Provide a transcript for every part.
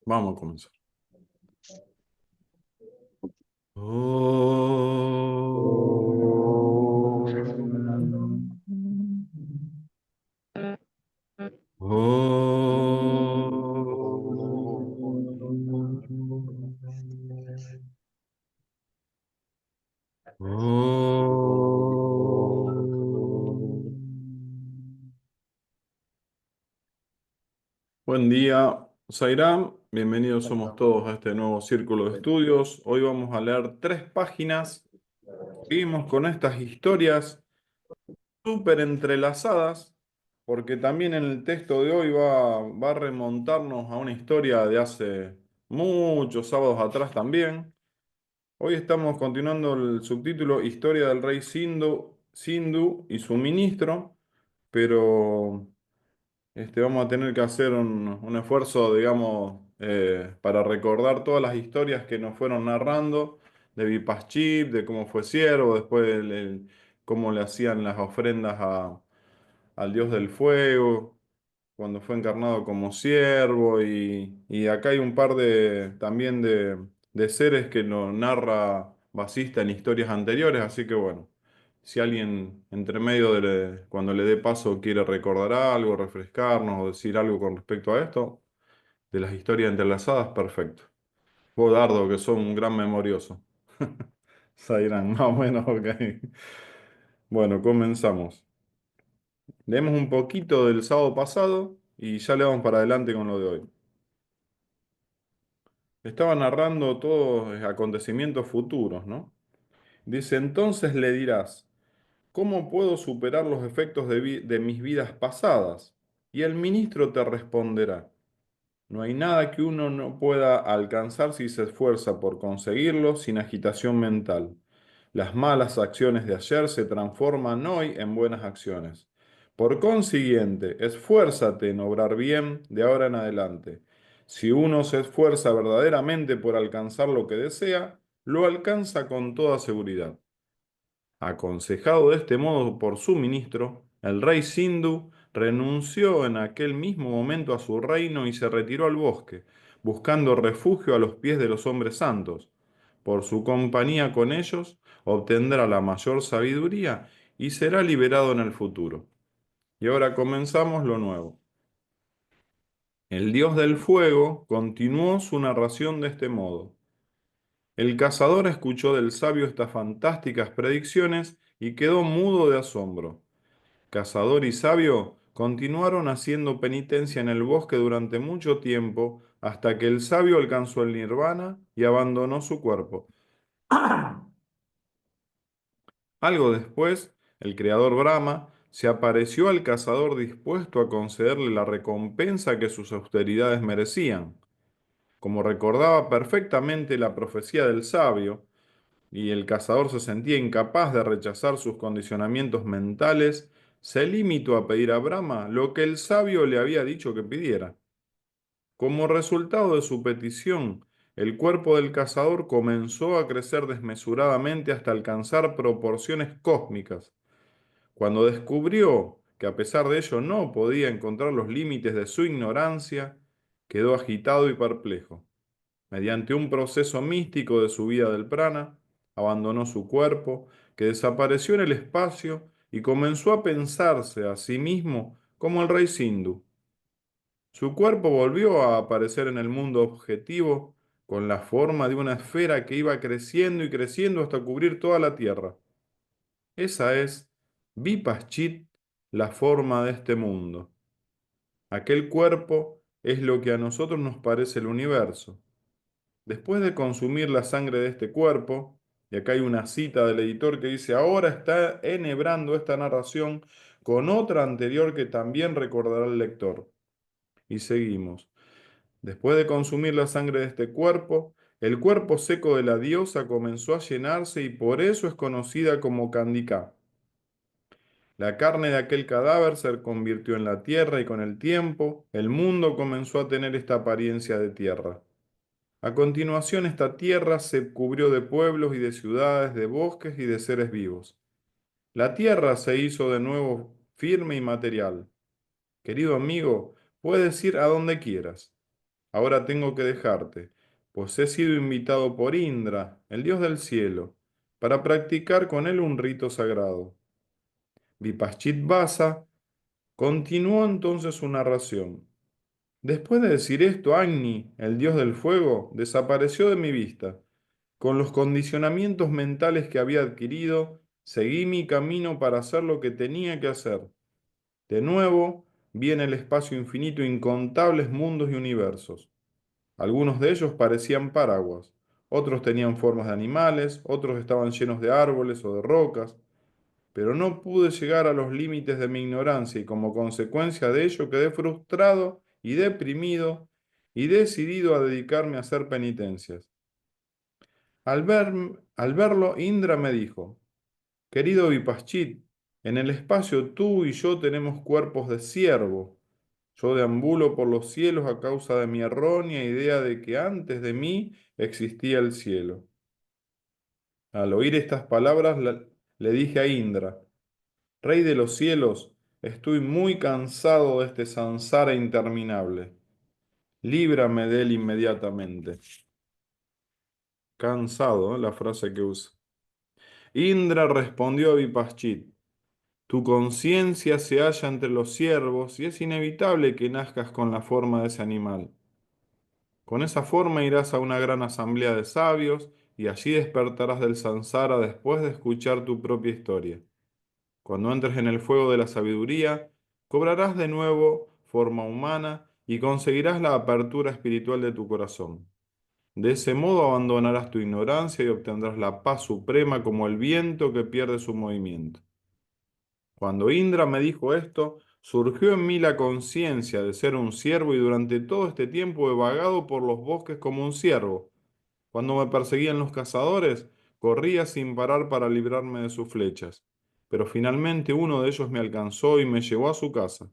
Vamos a comenzar. Om. Om. Om. Buen día, Zairam. Bienvenidos somos todos a este nuevo círculo de estudios. Hoy vamos a leer 3 páginas. Seguimos con estas historias súper entrelazadas, porque también en el texto de hoy va a remontarnos a una historia de hace muchos sábados atrás también. Hoy estamos continuando el subtítulo Historia del rey Sindhu y su ministro, pero vamos a tener que hacer un esfuerzo, digamos, para recordar todas las historias que nos fueron narrando de Vipaschib, de cómo fue siervo, después cómo le hacían las ofrendas al dios del fuego, cuando fue encarnado como siervo, y acá hay un par también de seres que lo narra Vasista en historias anteriores, así que bueno, si alguien entre medio cuando le dé paso quiere recordar algo, refrescarnos o decir algo con respecto a esto, de las historias entrelazadas, perfecto. Vos, Dardo, que sos un gran memorioso. Sairán, más o menos, ok. Bueno, comenzamos. Leemos un poquito del sábado pasado y ya le vamos para adelante con lo de hoy. Estaba narrando todos acontecimientos futuros, ¿no? Dice, entonces le dirás, ¿cómo puedo superar los efectos de mis vidas pasadas? Y el ministro te responderá, no hay nada que uno no pueda alcanzar si se esfuerza por conseguirlo sin agitación mental. Las malas acciones de ayer se transforman hoy en buenas acciones. Por consiguiente, esfuérzate en obrar bien de ahora en adelante. Si uno se esfuerza verdaderamente por alcanzar lo que desea, lo alcanza con toda seguridad. Aconsejado de este modo por su ministro, el rey Sindhu renunció en aquel mismo momento a su reino y se retiró al bosque, buscando refugio a los pies de los hombres santos. Por su compañía con ellos, obtendrá la mayor sabiduría y será liberado en el futuro. Y ahora comenzamos lo nuevo. El dios del fuego continuó su narración de este modo. El cazador escuchó del sabio estas fantásticas predicciones y quedó mudo de asombro. Cazador y sabio continuaron haciendo penitencia en el bosque durante mucho tiempo hasta que el sabio alcanzó el nirvana y abandonó su cuerpo. Algo después, el creador Brahma se apareció al cazador dispuesto a concederle la recompensa que sus austeridades merecían. Como recordaba perfectamente la profecía del sabio, y el cazador se sentía incapaz de rechazar sus condicionamientos mentales, se limitó a pedir a Brahma lo que el sabio le había dicho que pidiera. Como resultado de su petición, el cuerpo del cazador comenzó a crecer desmesuradamente hasta alcanzar proporciones cósmicas. Cuando descubrió que a pesar de ello no podía encontrar los límites de su ignorancia, quedó agitado y perplejo. Mediante un proceso místico de subida del prana, abandonó su cuerpo, que desapareció en el espacio y comenzó a pensarse a sí mismo como el rey Sindhu. Su cuerpo volvió a aparecer en el mundo objetivo con la forma de una esfera que iba creciendo y creciendo hasta cubrir toda la Tierra. Esa es Vipaschit, la forma de este mundo. Aquel cuerpo es lo que a nosotros nos parece el universo. Después de consumir la sangre de este cuerpo, y acá hay una cita del editor que dice, ahora está enhebrando esta narración con otra anterior que también recordará el lector. Y seguimos. Después de consumir la sangre de este cuerpo, el cuerpo seco de la diosa comenzó a llenarse y por eso es conocida como Kandika. La carne de aquel cadáver se convirtió en la tierra y con el tiempo el mundo comenzó a tener esta apariencia de tierra. A continuación, esta tierra se cubrió de pueblos y de ciudades, de bosques y de seres vivos. La tierra se hizo de nuevo firme y material. Querido amigo, puedes ir a donde quieras. Ahora tengo que dejarte, pues he sido invitado por Indra, el dios del cielo, para practicar con él un rito sagrado. Vipaschit Vasa continuó entonces su narración. Después de decir esto, Agni, el dios del fuego, desapareció de mi vista. Con los condicionamientos mentales que había adquirido, seguí mi camino para hacer lo que tenía que hacer. De nuevo, vi en el espacio infinito incontables mundos y universos. Algunos de ellos parecían paraguas, otros tenían formas de animales, otros estaban llenos de árboles o de rocas, pero no pude llegar a los límites de mi ignorancia y como consecuencia de ello quedé frustrado y deprimido y decidido a dedicarme a hacer penitencias. Al verlo, Indra me dijo, querido Vipaschit, en el espacio tú y yo tenemos cuerpos de ciervo. Yo deambulo por los cielos a causa de mi errónea idea de que antes de mí existía el cielo. Al oír estas palabras le dije a Indra, Rey de los cielos, estoy muy cansado de este samsara interminable. Líbrame de él inmediatamente. Cansado, ¿eh? La frase que usa. Indra respondió a Vipaschit, tu conciencia se halla entre los ciervos y es inevitable que nazcas con la forma de ese animal. Con esa forma irás a una gran asamblea de sabios y allí despertarás del samsara después de escuchar tu propia historia. Cuando entres en el fuego de la sabiduría, cobrarás de nuevo forma humana y conseguirás la apertura espiritual de tu corazón. De ese modo abandonarás tu ignorancia y obtendrás la paz suprema como el viento que pierde su movimiento. Cuando Indra me dijo esto, surgió en mí la conciencia de ser un ciervo y durante todo este tiempo he vagado por los bosques como un ciervo. Cuando me perseguían los cazadores, corría sin parar para librarme de sus flechas. Pero finalmente uno de ellos me alcanzó y me llevó a su casa,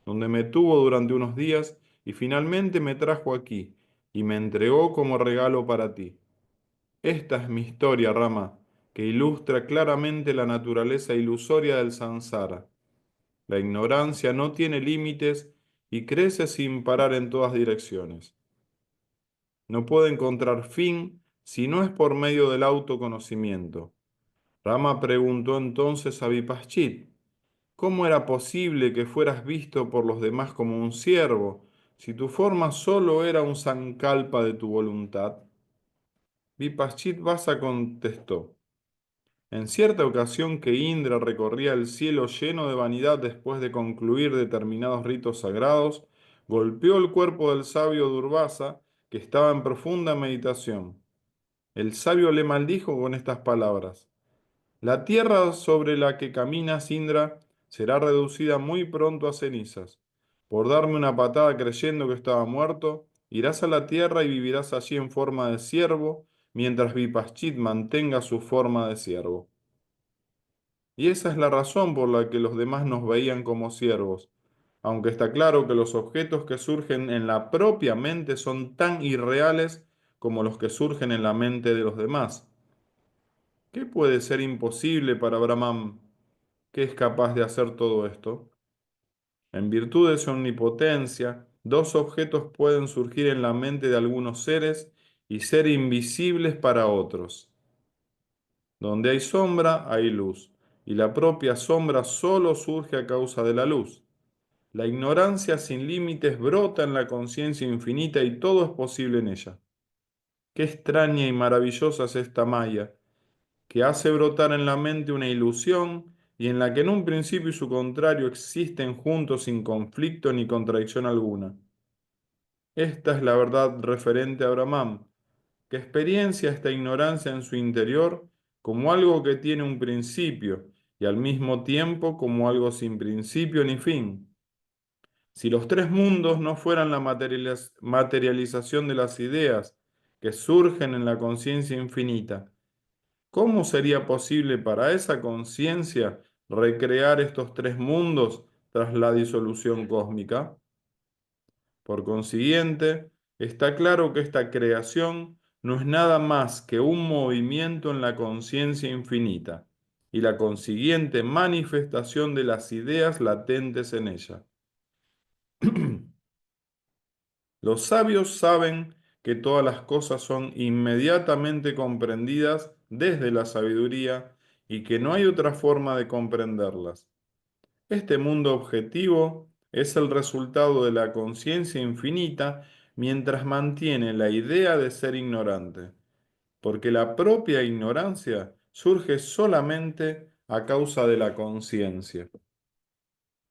donde me tuvo durante unos días y finalmente me trajo aquí y me entregó como regalo para ti. Esta es mi historia, Rama, que ilustra claramente la naturaleza ilusoria del samsara. La ignorancia no tiene límites y crece sin parar en todas direcciones. No puede encontrar fin si no es por medio del autoconocimiento. Rama preguntó entonces a Vipaschit, ¿cómo era posible que fueras visto por los demás como un siervo, si tu forma solo era un sankalpa de tu voluntad? Vipaschit Vasa contestó, en cierta ocasión que Indra recorría el cielo lleno de vanidad después de concluir determinados ritos sagrados, golpeó el cuerpo del sabio Durvasa, que estaba en profunda meditación. El sabio le maldijo con estas palabras: la tierra sobre la que caminas, Indra, será reducida muy pronto a cenizas. Por darme una patada creyendo que estaba muerto, irás a la tierra y vivirás allí en forma de siervo, mientras Vipaschit mantenga su forma de siervo. Y esa es la razón por la que los demás nos veían como siervos, aunque está claro que los objetos que surgen en la propia mente son tan irreales como los que surgen en la mente de los demás. ¿Qué puede ser imposible para Brahman, que es capaz de hacer todo esto? En virtud de su omnipotencia, dos objetos pueden surgir en la mente de algunos seres y ser invisibles para otros. Donde hay sombra, hay luz, y la propia sombra solo surge a causa de la luz. La ignorancia sin límites brota en la conciencia infinita y todo es posible en ella. Qué extraña y maravillosa es esta Maya, que hace brotar en la mente una ilusión y en la que en un principio y su contrario existen juntos sin conflicto ni contradicción alguna. Esta es la verdad referente a Brahman, que experiencia esta ignorancia en su interior como algo que tiene un principio y al mismo tiempo como algo sin principio ni fin. Si los tres mundos no fueran la materialización de las ideas que surgen en la conciencia infinita, ¿cómo sería posible para esa conciencia recrear estos tres mundos tras la disolución cósmica? Por consiguiente, está claro que esta creación no es nada más que un movimiento en la conciencia infinita y la consiguiente manifestación de las ideas latentes en ella. Los sabios saben que todas las cosas son inmediatamente comprendidas desde la sabiduría y que no hay otra forma de comprenderlas. Este mundo objetivo es el resultado de la conciencia infinita mientras mantiene la idea de ser ignorante, porque la propia ignorancia surge solamente a causa de la conciencia.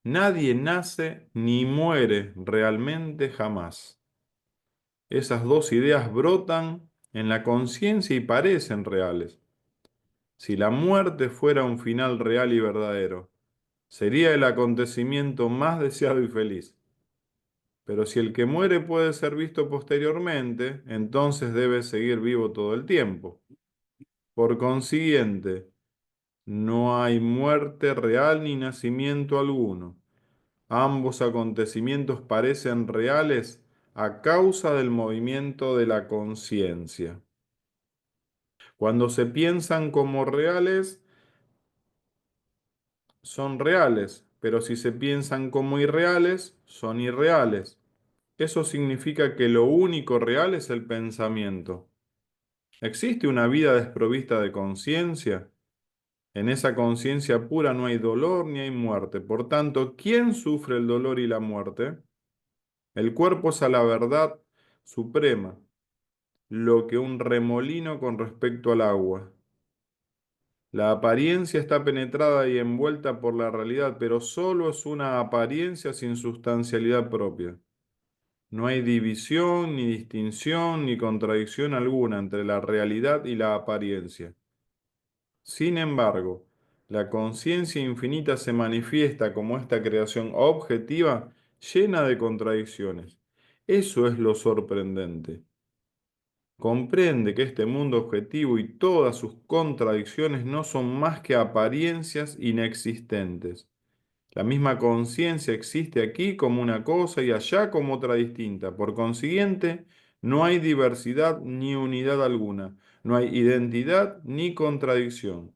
Nadie nace ni muere realmente jamás. Esas dos ideas brotan en la conciencia y parecen reales. Si la muerte fuera un final real y verdadero, sería el acontecimiento más deseado y feliz. Pero si el que muere puede ser visto posteriormente, entonces debe seguir vivo todo el tiempo. Por consiguiente, no hay muerte real ni nacimiento alguno. Ambos acontecimientos parecen reales a causa del movimiento de la conciencia. Cuando se piensan como reales, son reales, pero si se piensan como irreales, son irreales. Eso significa que lo único real es el pensamiento. ¿Existe una vida desprovista de conciencia? En esa conciencia pura no hay dolor ni hay muerte. Por tanto, ¿quién sufre el dolor y la muerte? El cuerpo es a la verdad suprema, lo que un remolino con respecto al agua. La apariencia está penetrada y envuelta por la realidad, pero solo es una apariencia sin sustancialidad propia. No hay división, ni distinción, ni contradicción alguna entre la realidad y la apariencia. Sin embargo, la conciencia infinita se manifiesta como esta creación objetiva llena de contradicciones. Eso es lo sorprendente. Comprende que este mundo objetivo y todas sus contradicciones no son más que apariencias inexistentes. La misma conciencia existe aquí como una cosa y allá como otra distinta. Por consiguiente, no hay diversidad ni unidad alguna. No hay identidad ni contradicción.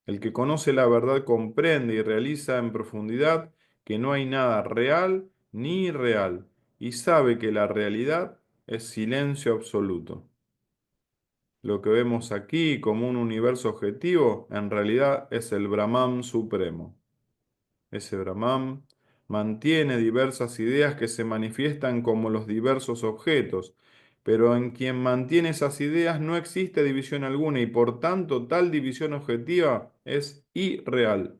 El que conoce la verdad comprende y realiza en profundidad que no hay nada real ni irreal y sabe que la realidad es silencio absoluto. Lo que vemos aquí como un universo objetivo en realidad es el Brahman supremo. Ese Brahman mantiene diversas ideas que se manifiestan como los diversos objetos, pero en quien mantiene esas ideas no existe división alguna y por tanto tal división objetiva es irreal.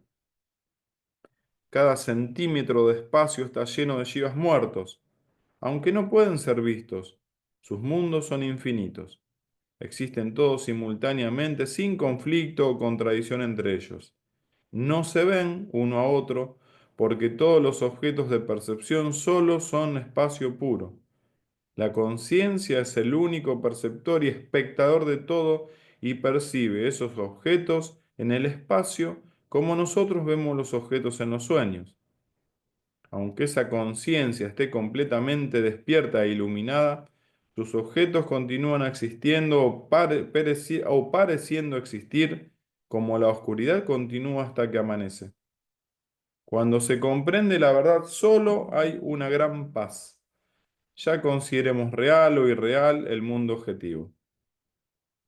Cada centímetro de espacio está lleno de jivas muertos, aunque no pueden ser vistos. Sus mundos son infinitos. Existen todos simultáneamente sin conflicto o contradicción entre ellos. No se ven uno a otro porque todos los objetos de percepción solo son espacio puro. La conciencia es el único perceptor y espectador de todo y percibe esos objetos en el espacio como nosotros vemos los objetos en los sueños. Aunque esa conciencia esté completamente despierta e iluminada, sus objetos continúan existiendo o pareciendo existir como la oscuridad continúa hasta que amanece. Cuando se comprende la verdad, solo hay una gran paz. Ya consideremos real o irreal el mundo objetivo.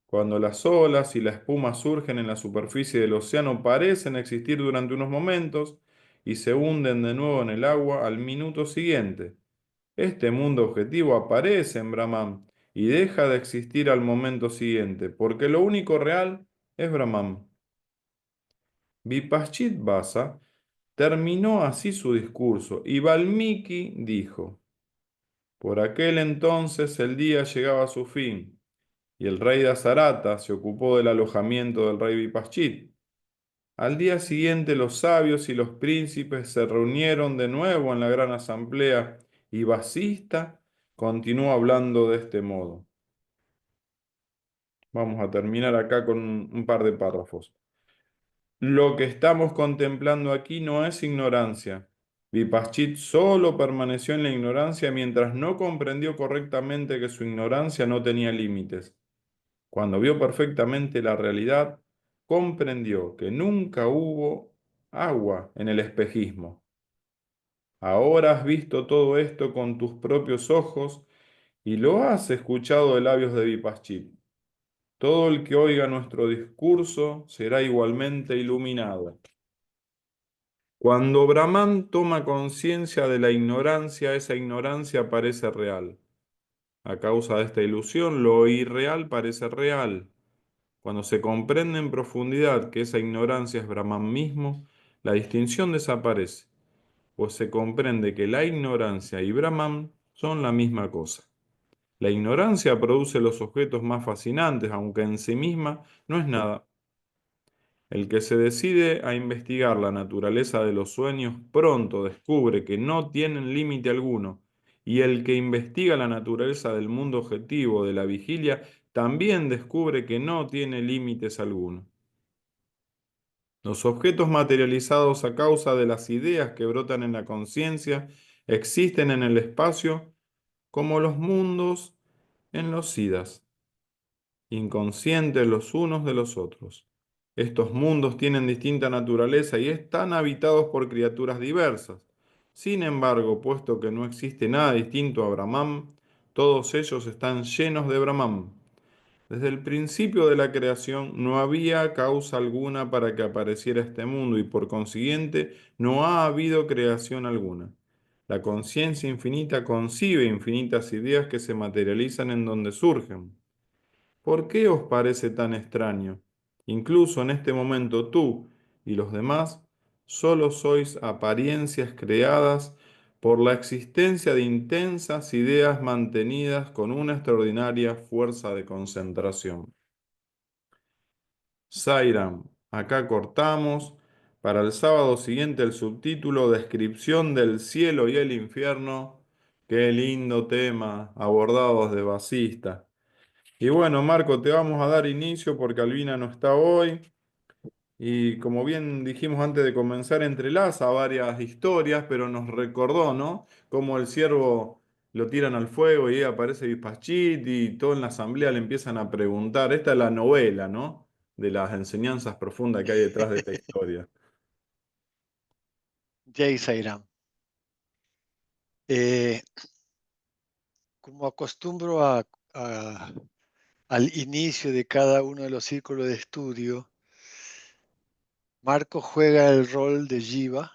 Cuando las olas y la espuma surgen en la superficie del océano, parecen existir durante unos momentos y se hunden de nuevo en el agua al minuto siguiente. Este mundo objetivo aparece en Brahman y deja de existir al momento siguiente, porque lo único real es Brahman. Vipaschit Vasa terminó así su discurso y Valmiki dijo: Por aquel entonces el día llegaba a su fin, y el rey Dasarata se ocupó del alojamiento del rey Vipaschit. Al día siguiente los sabios y los príncipes se reunieron de nuevo en la gran asamblea, y Vasista continuó hablando de este modo. Vamos a terminar acá con un par de párrafos. Lo que estamos contemplando aquí no es ignorancia. Vipaschit solo permaneció en la ignorancia mientras no comprendió correctamente que su ignorancia no tenía límites. Cuando vio perfectamente la realidad, comprendió que nunca hubo agua en el espejismo. Ahora has visto todo esto con tus propios ojos y lo has escuchado de labios de Vipaschit. Todo el que oiga nuestro discurso será igualmente iluminado. Cuando Brahman toma conciencia de la ignorancia, esa ignorancia parece real. A causa de esta ilusión, lo irreal parece real. Cuando se comprende en profundidad que esa ignorancia es Brahman mismo, la distinción desaparece, pues se comprende que la ignorancia y Brahman son la misma cosa. La ignorancia produce los objetos más fascinantes, aunque en sí misma no es nada. El que se decide a investigar la naturaleza de los sueños pronto descubre que no tienen límite alguno, y el que investiga la naturaleza del mundo objetivo de la vigilia también descubre que no tiene límites alguno. Los objetos materializados a causa de las ideas que brotan en la conciencia existen en el espacio como los mundos en los siddhas, inconscientes los unos de los otros. Estos mundos tienen distinta naturaleza y están habitados por criaturas diversas. Sin embargo, puesto que no existe nada distinto a Brahman, todos ellos están llenos de Brahman. Desde el principio de la creación no había causa alguna para que apareciera este mundo y por consiguiente no ha habido creación alguna. La conciencia infinita concibe infinitas ideas que se materializan en donde surgen. ¿Por qué os parece tan extraño? Incluso en este momento tú y los demás solo sois apariencias creadas por la existencia de intensas ideas mantenidas con una extraordinaria fuerza de concentración. Sairam, acá cortamos. Para el sábado siguiente el subtítulo Descripción del cielo y el infierno. Qué lindo tema abordado desde Basista. Y bueno, Marco, te vamos a dar inicio porque Albina no está hoy. Y como bien dijimos antes de comenzar, entrelaza varias historias, pero nos recordó, ¿no? Cómo el ciervo lo tiran al fuego y ahí aparece Vispachit y todo en la asamblea le empiezan a preguntar. Esta es la novela, ¿no? De las enseñanzas profundas que hay detrás de esta historia. Jay Sairam. Eh, Como acostumbro al inicio de cada uno de los círculos de estudio, Marcos juega el rol de Jiva,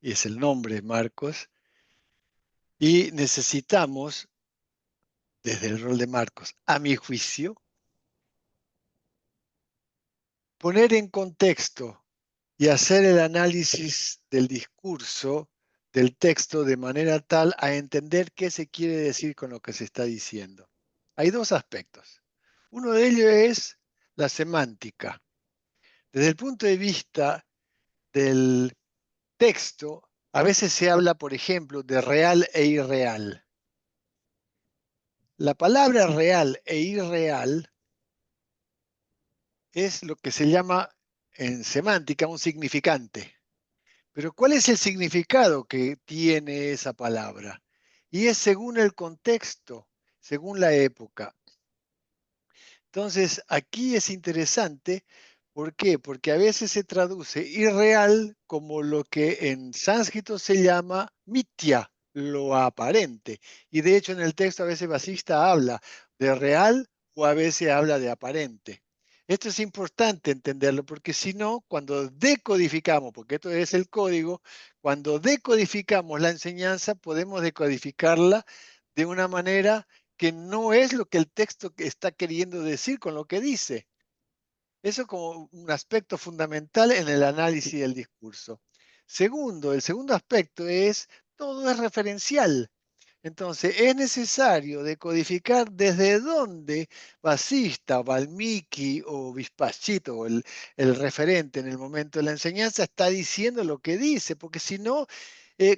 y es el nombre Marcos, y necesitamos, desde el rol de Marcos, a mi juicio, poner en contexto y hacer el análisis del discurso, del texto, de manera tal a entender qué se quiere decir con lo que se está diciendo. Hay dos aspectos. Uno de ellos es la semántica. Desde el punto de vista del texto, a veces se habla, por ejemplo, de real e irreal. La palabra real e irreal es lo que se llama en semántica un significante. Pero ¿cuál es el significado que tiene esa palabra? Y es según el contexto, según la época. Entonces, aquí es interesante. ¿Por qué? Porque a veces se traduce irreal como lo que en sánscrito se llama mitya, lo aparente. Y de hecho en el texto a veces Vasista habla de real o a veces habla de aparente. Esto es importante entenderlo porque si no, cuando decodificamos, porque esto es el código, cuando decodificamos la enseñanza podemos decodificarla de una manera que no es lo que el texto está queriendo decir con lo que dice. Eso como un aspecto fundamental en el análisis del discurso. Segundo, el segundo aspecto es todo es referencial. Entonces, es necesario decodificar desde dónde Vasista, Valmiki o Vispachito, o el referente en el momento de la enseñanza, está diciendo lo que dice, porque si no,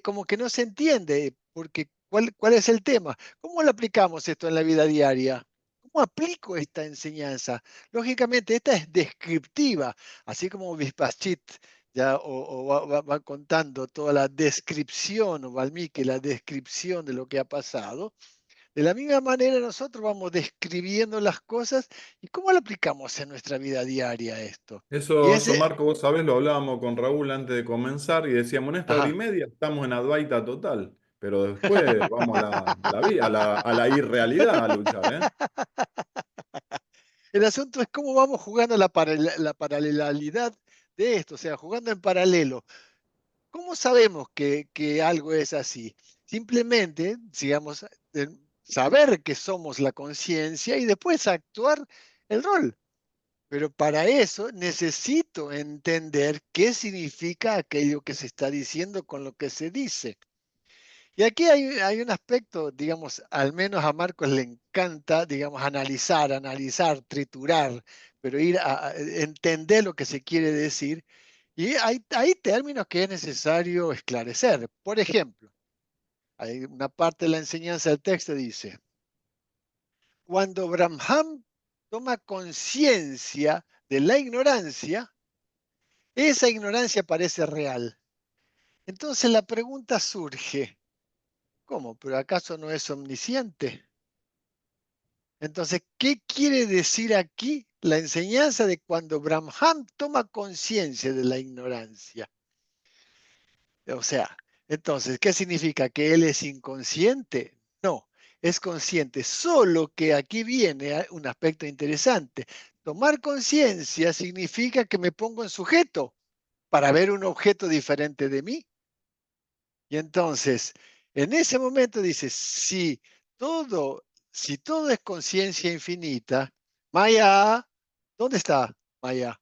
como que no se entiende, porque ¿cuál es el tema? ¿Cómo lo aplicamos esto en la vida diaria? ¿Cómo aplico esta enseñanza? Lógicamente, esta es descriptiva, así como Vispachit ya, o va contando toda la descripción, o Valmiki, la descripción de lo que ha pasado. De la misma manera nosotros vamos describiendo las cosas y cómo lo aplicamos en nuestra vida diaria esto. Y Eso, ese, Marco, vos sabés, lo hablábamos con Raúl antes de comenzar y decíamos, en esta hora y ajá. media estamos en Advaita total, pero después vamos a la irrealidad a luchar, ¿eh? El asunto es cómo vamos jugando la paralelidad de esto, o sea, jugando en paralelo. ¿Cómo sabemos que algo es así? Simplemente, digamos, saber que somos la conciencia y después actuar el rol. Pero para eso necesito entender qué significa aquello que se está diciendo con lo que se dice. Y aquí hay un aspecto, digamos, al menos a Marcos le encanta, digamos, analizar, triturar, pero ir a entender lo que se quiere decir. Y hay términos que es necesario esclarecer. Por ejemplo, hay una parte de la enseñanza del texto dice, cuando Brahman toma conciencia de la ignorancia, esa ignorancia parece real. Entonces la pregunta surge, ¿cómo? ¿Pero acaso no es omnisciente? Entonces, ¿qué quiere decir aquí la enseñanza de cuando Brahman toma conciencia de la ignorancia? O sea, entonces, ¿qué significa? ¿Que él es inconsciente? No, es consciente, solo que aquí viene un aspecto interesante. Tomar conciencia significa que me pongo en sujeto para ver un objeto diferente de mí. Y entonces, en ese momento dice, todo, si todo es conciencia infinita, Maya, ¿dónde está Maya?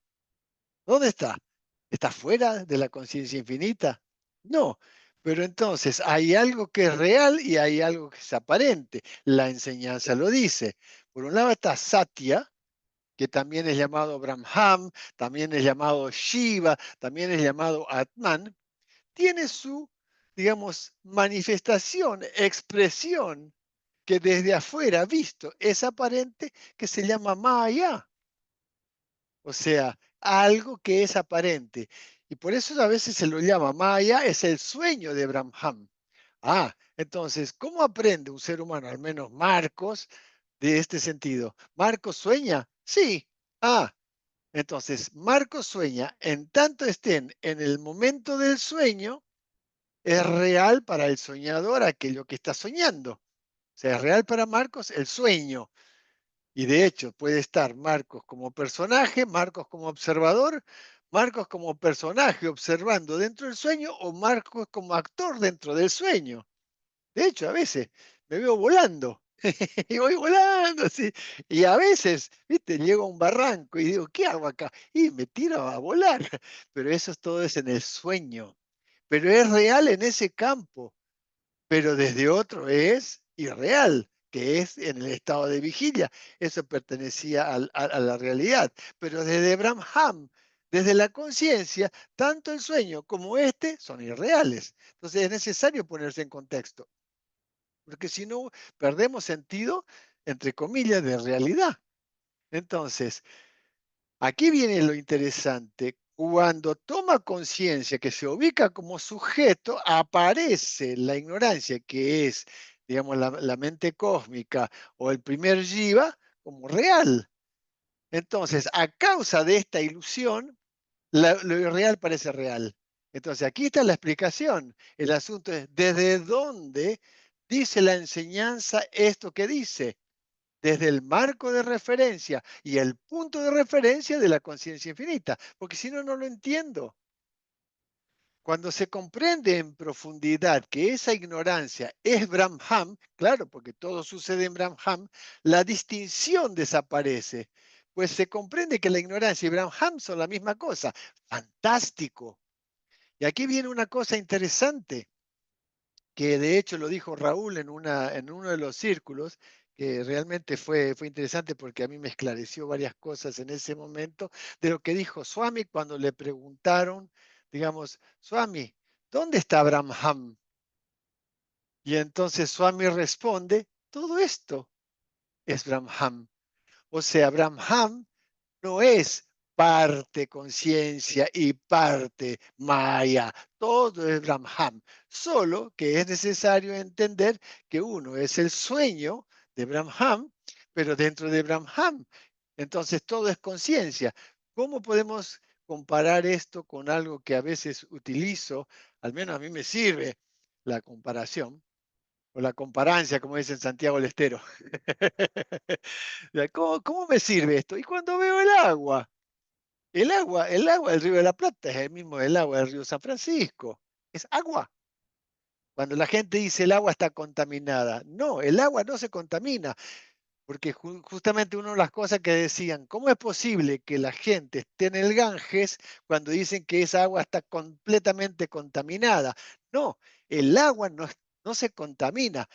¿Dónde está? ¿Está fuera de la conciencia infinita? No, pero entonces hay algo que es real y hay algo que es aparente. La enseñanza lo dice. Por un lado está Satya, que también es llamado Brahman, también es llamado Shiva, también es llamado Atman, tiene su, digamos, manifestación, expresión, que desde afuera visto es aparente, que se llama Maya, o sea, algo que es aparente. Y por eso a veces se lo llama Maya, es el sueño de Brahman. Ah, entonces, ¿cómo aprende un ser humano, al menos Marcos, de este sentido? ¿Marcos sueña? Sí. Ah, entonces, Marcos sueña, en tanto estén en el momento del sueño, es real para el soñador aquello que está soñando. O sea, es real para Marcos el sueño. Y de hecho puede estar Marcos como personaje, Marcos como observador, Marcos como personaje observando dentro del sueño o Marcos como actor dentro del sueño. De hecho, a veces me veo volando y voy volando así. Y a veces, viste, llego a un barranco y digo, ¿qué hago acá? Y me tiro a volar. Pero eso todo es en el sueño. Pero es real en ese campo, pero desde otro es irreal, que es en el estado de vigilia. Eso pertenecía a la realidad. Pero desde Brahman, desde la conciencia, tanto el sueño como este son irreales. Entonces es necesario ponerse en contexto, porque si no, perdemos sentido, entre comillas, de realidad. Entonces, aquí viene lo interesante. Cuando toma conciencia que se ubica como sujeto, aparece la ignorancia, que es, digamos, la mente cósmica o el primer jiva, como real. Entonces, a causa de esta ilusión, lo irreal parece real. Entonces, aquí está la explicación. El asunto es, ¿desde dónde dice la enseñanza esto que dice? Desde el marco de referencia y el punto de referencia de la conciencia infinita, porque si no, no lo entiendo. Cuando se comprende en profundidad que esa ignorancia es Brahman, claro, porque todo sucede en Brahman, la distinción desaparece, pues se comprende que la ignorancia y Brahman son la misma cosa. Fantástico. Y aquí viene una cosa interesante que de hecho lo dijo Raúl en uno de los círculos, que realmente fue interesante porque a mí me esclareció varias cosas en ese momento, de lo que dijo Swami cuando le preguntaron, digamos, Swami, ¿dónde está Brahman? Y entonces Swami responde, todo esto es Brahman. O sea, Brahman no es parte conciencia y parte Maya. Todo es Brahman. Solo que es necesario entender que uno es el sueño de Brahman, pero dentro de Brahman. Entonces todo es conciencia. ¿Cómo podemos comparar esto con algo que a veces utilizo? Al menos a mí me sirve la comparación o la comparancia, como dice en Santiago del Estero. ¿Cómo me sirve esto? Y cuando veo el agua del Río de la Plata es el mismo del agua del Río San Francisco. Es agua. Cuando la gente dice el agua está contaminada, no, el agua no se contamina, porque justamente una de las cosas que decían, ¿cómo es posible que la gente esté en el Ganges cuando dicen que esa agua está completamente contaminada? No, el agua no se contamina,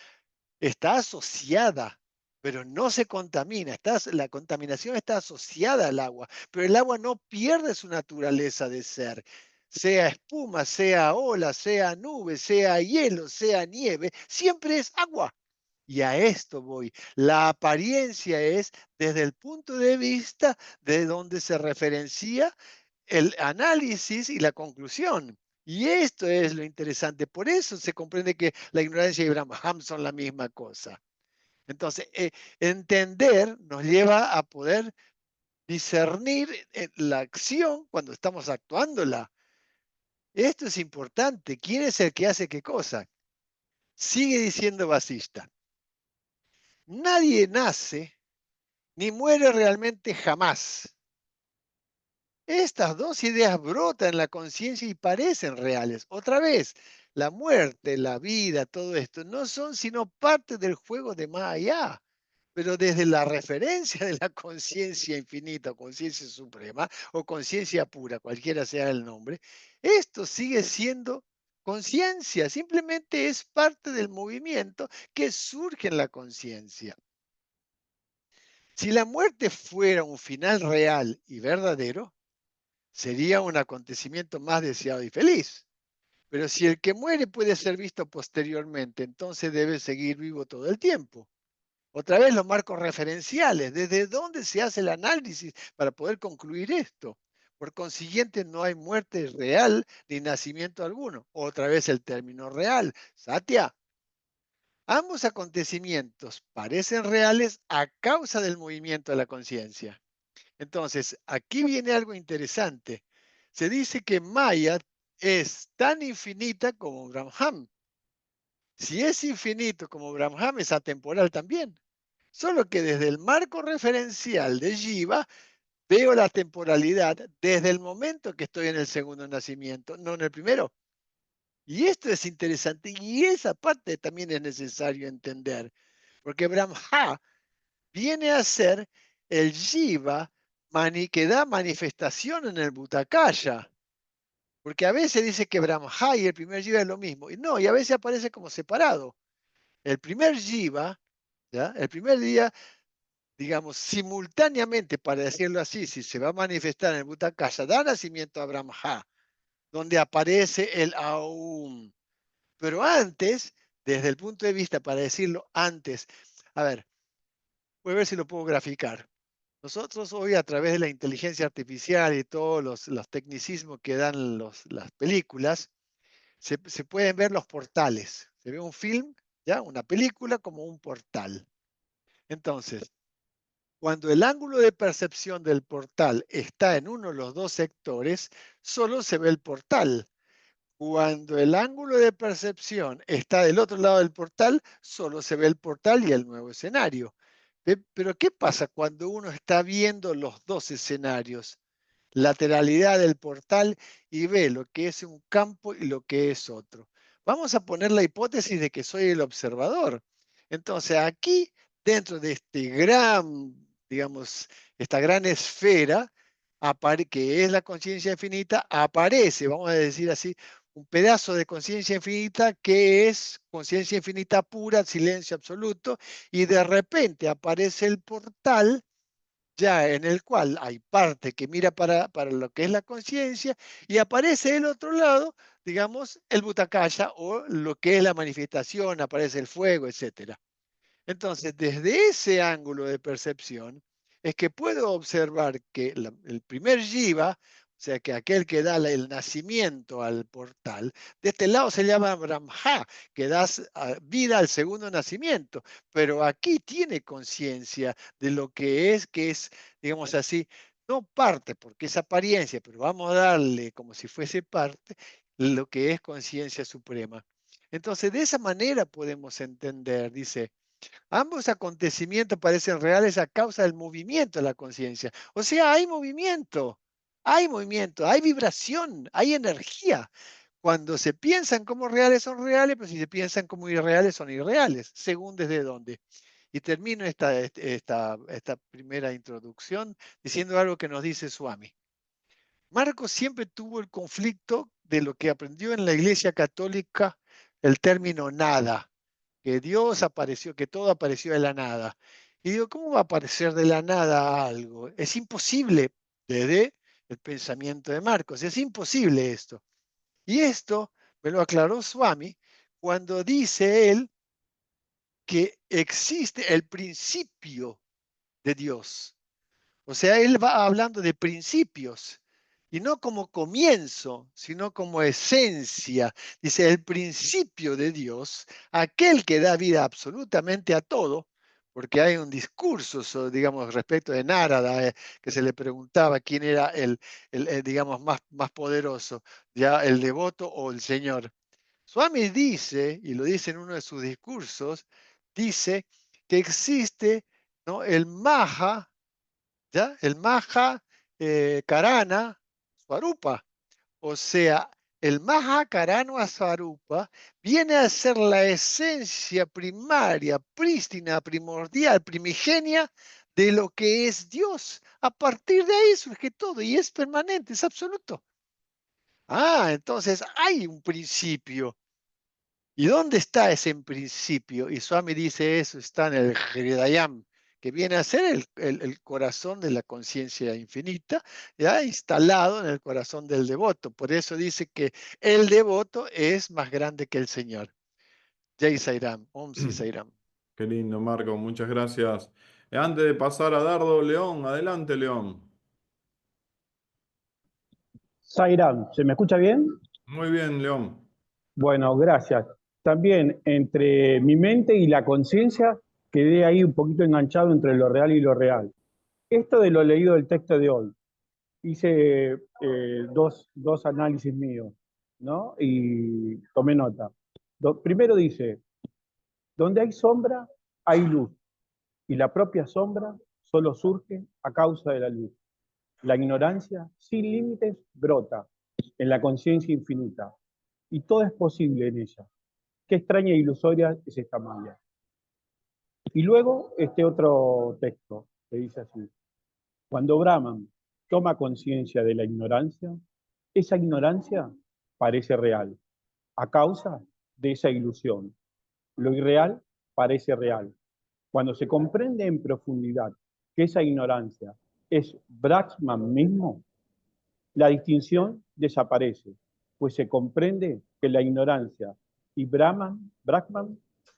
está asociada, pero no se contamina. La contaminación está asociada al agua, pero el agua no pierde su naturaleza de ser. Sea espuma, sea ola, sea nube, sea hielo, sea nieve, siempre es agua. Y a esto voy. La apariencia es desde el punto de vista de donde se referencia el análisis y la conclusión. Y esto es lo interesante. Por eso se comprende que la ignorancia y Brahman son la misma cosa. Entonces, entender nos lleva a poder discernir la acción cuando estamos actuándola. Esto es importante. ¿Quién es el que hace qué cosa? Sigue diciendo Basista. Nadie nace ni muere realmente jamás. Estas dos ideas brotan en la conciencia y parecen reales. Otra vez, la muerte, la vida, todo esto no son sino parte del juego de más allá. Pero desde la referencia de la conciencia infinita o conciencia suprema o conciencia pura, cualquiera sea el nombre, esto sigue siendo conciencia, simplemente es parte del movimiento que surge en la conciencia. Si la muerte fuera un final real y verdadero, sería un acontecimiento más deseado y feliz. Pero si el que muere puede ser visto posteriormente, entonces debe seguir vivo todo el tiempo. Otra vez los marcos referenciales, desde dónde se hace el análisis para poder concluir esto. Por consiguiente, no hay muerte real ni nacimiento alguno. Otra vez el término real, Satya. Ambos acontecimientos parecen reales a causa del movimiento de la conciencia. Entonces, aquí viene algo interesante. Se dice que Maya es tan infinita como Brahman. Si es infinito como Brahman, es atemporal también. Solo que desde el marco referencial de Jiva veo la temporalidad desde el momento que estoy en el segundo nacimiento, no en el primero. Y esto es interesante y esa parte también es necesario entender, porque Brahma viene a ser el Jiva que da manifestación en el Bhutakaya. Porque a veces dice que Brahma y el primer Jiva es lo mismo. Y no, y a veces aparece como separado. El primer Jiva, ¿ya? El primer día, digamos, simultáneamente, para decirlo así, si se va a manifestar en el Bhutakaya, da nacimiento a Brahma, donde aparece el Aum. Pero antes, desde el punto de vista, para decirlo antes, a ver, voy a ver si lo puedo graficar. Nosotros hoy a través de la inteligencia artificial y todos los tecnicismos que dan las películas, se pueden ver los portales. Se ve un film, ¿ya? Una película como un portal. Entonces, cuando el ángulo de percepción del portal está en uno de los dos sectores, solo se ve el portal. Cuando el ángulo de percepción está del otro lado del portal, solo se ve el portal y el nuevo escenario. Pero ¿qué pasa cuando uno está viendo los dos escenarios? Lateralidad del portal y ve lo que es un campo y lo que es otro. Vamos a poner la hipótesis de que soy el observador. Entonces aquí, dentro de este gran, digamos, esta gran esfera, que es la conciencia infinita, aparece, vamos a decir así, un pedazo de conciencia infinita que es conciencia infinita pura, silencio absoluto, y de repente aparece el portal ya en el cual hay parte que mira para lo que es la conciencia y aparece el otro lado, digamos, el Bhutakaya o lo que es la manifestación, aparece el fuego, etcétera. Entonces, desde ese ángulo de percepción, es que puedo observar que el primer Jiva, o sea, que aquel que da el nacimiento al portal, de este lado se llama Brahma, que da vida al segundo nacimiento, pero aquí tiene conciencia de lo que es, digamos así, no parte, porque es apariencia, pero vamos a darle como si fuese parte lo que es conciencia suprema. Entonces, de esa manera podemos entender, dice, ambos acontecimientos parecen reales a causa del movimiento de la conciencia. O sea, hay movimiento, hay vibración, hay energía. Cuando se piensan como reales son reales, pero si se piensan como irreales son irreales, según desde dónde. Y termino esta primera introducción diciendo algo que nos dice Swami. Marcos siempre tuvo el conflicto de lo que aprendió en la Iglesia Católica, el término nada, que Dios apareció, que todo apareció de la nada. Y digo, ¿cómo va a aparecer de la nada algo? Es imposible desde el pensamiento de Marcos, es imposible esto. Y esto me lo aclaró Swami cuando dice él que existe el principio de Dios. O sea, él va hablando de principios y no como comienzo, sino como esencia. Dice, el principio de Dios, aquel que da vida absolutamente a todo, porque hay un discurso, digamos, respecto de Nárada, que se le preguntaba quién era digamos, más poderoso, ya el devoto o el Señor. Swami dice, y lo dice en uno de sus discursos, dice que existe, ¿no?, el Maha, ¿ya? El Maha Karana Swarupa. O sea, el Maha Karana Swarupa viene a ser la esencia primaria, prístina, primordial, primigenia de lo que es Dios. A partir de ahí surge todo y es permanente, es absoluto. Ah, entonces hay un principio. ¿Y dónde está ese principio? Y Swami dice eso está en el Hridayam, que viene a ser el corazón de la conciencia infinita, ya instalado en el corazón del devoto. Por eso dice que el devoto es más grande que el Señor. Jai Sairam, Om Si Sairam. Qué lindo, Marco, muchas gracias. Antes de pasar a Dardo, León, adelante, León. Zairán, ¿se me escucha bien? Muy bien, León. Bueno, gracias. También entre mi mente y la conciencia quedé ahí un poquito enganchado entre lo real y lo real. Esto de lo leído del texto de hoy, hice dos análisis míos, ¿no? Y tomé nota. Primero dice, donde hay sombra, hay luz, y la propia sombra solo surge a causa de la luz. La ignorancia sin límites brota en la conciencia infinita, y todo es posible en ella. Qué extraña e ilusoria es esta magia. Y luego este otro texto que dice así: cuando Brahman toma conciencia de la ignorancia, esa ignorancia parece real, a causa de esa ilusión. Lo irreal parece real. Cuando se comprende en profundidad que esa ignorancia es Brahman mismo, la distinción desaparece, pues se comprende que la ignorancia y Brahman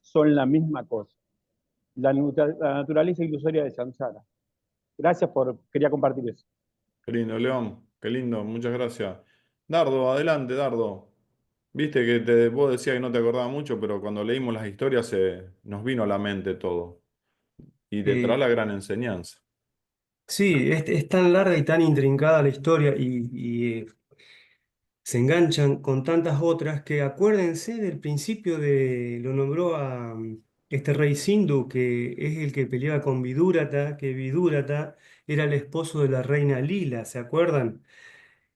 son la misma cosa, la naturaleza ilusoria de Samsara. Gracias quería compartir eso. Qué lindo, León. Qué lindo, muchas gracias. Dardo, adelante, Dardo. Viste que vos decías que no te acordabas mucho, pero cuando leímos las historias nos vino a la mente todo. Y detrás Eh, la gran enseñanza. sí, es tan larga y tan intrincada la historia se enganchan con tantas otras que acuérdense del principio lo nombró a este rey Sindhu, que es el que peleaba con Vidúrata, que Vidúrata era el esposo de la reina Lila, ¿se acuerdan?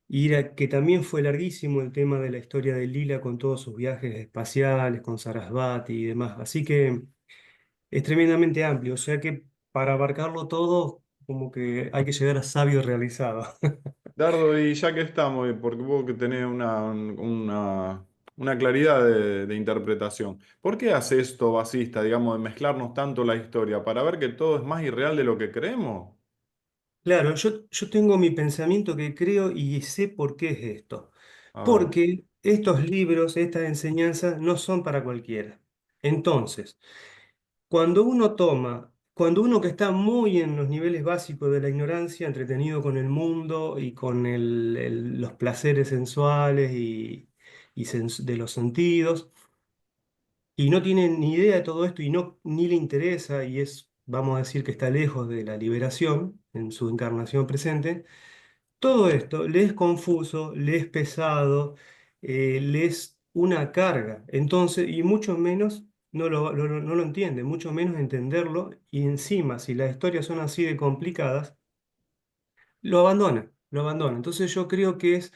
Y que también fue larguísimo el tema de la historia de Lila con todos sus viajes espaciales, con Sarasvati y demás. Así que es tremendamente amplio, o sea que para abarcarlo todo, como que hay que llegar a sabio realizado. Dardo, y ya que estamos, porque vos que tenés una claridad de interpretación, ¿por qué hace esto Basista, digamos, de mezclarnos tanto la historia? ¿Para ver que todo es más irreal de lo que creemos? Claro, yo tengo mi pensamiento que creo y sé por qué es esto. A ver. Porque estos libros, estas enseñanzas no son para cualquiera. Entonces, cuando uno toma cuando uno que está muy en los niveles básicos de la ignorancia, entretenido con el mundo y con los placeres sensuales y de los sentidos, y no tiene ni idea de todo esto y no, ni le interesa y es, vamos a decir que está lejos de la liberación en su encarnación presente, todo esto le es confuso, le es pesado, le es una carga. Entonces, y mucho menos no lo entiende, mucho menos entenderlo. Y encima, si las historias son así de complicadas, lo abandona, lo abandona. Entonces yo creo que es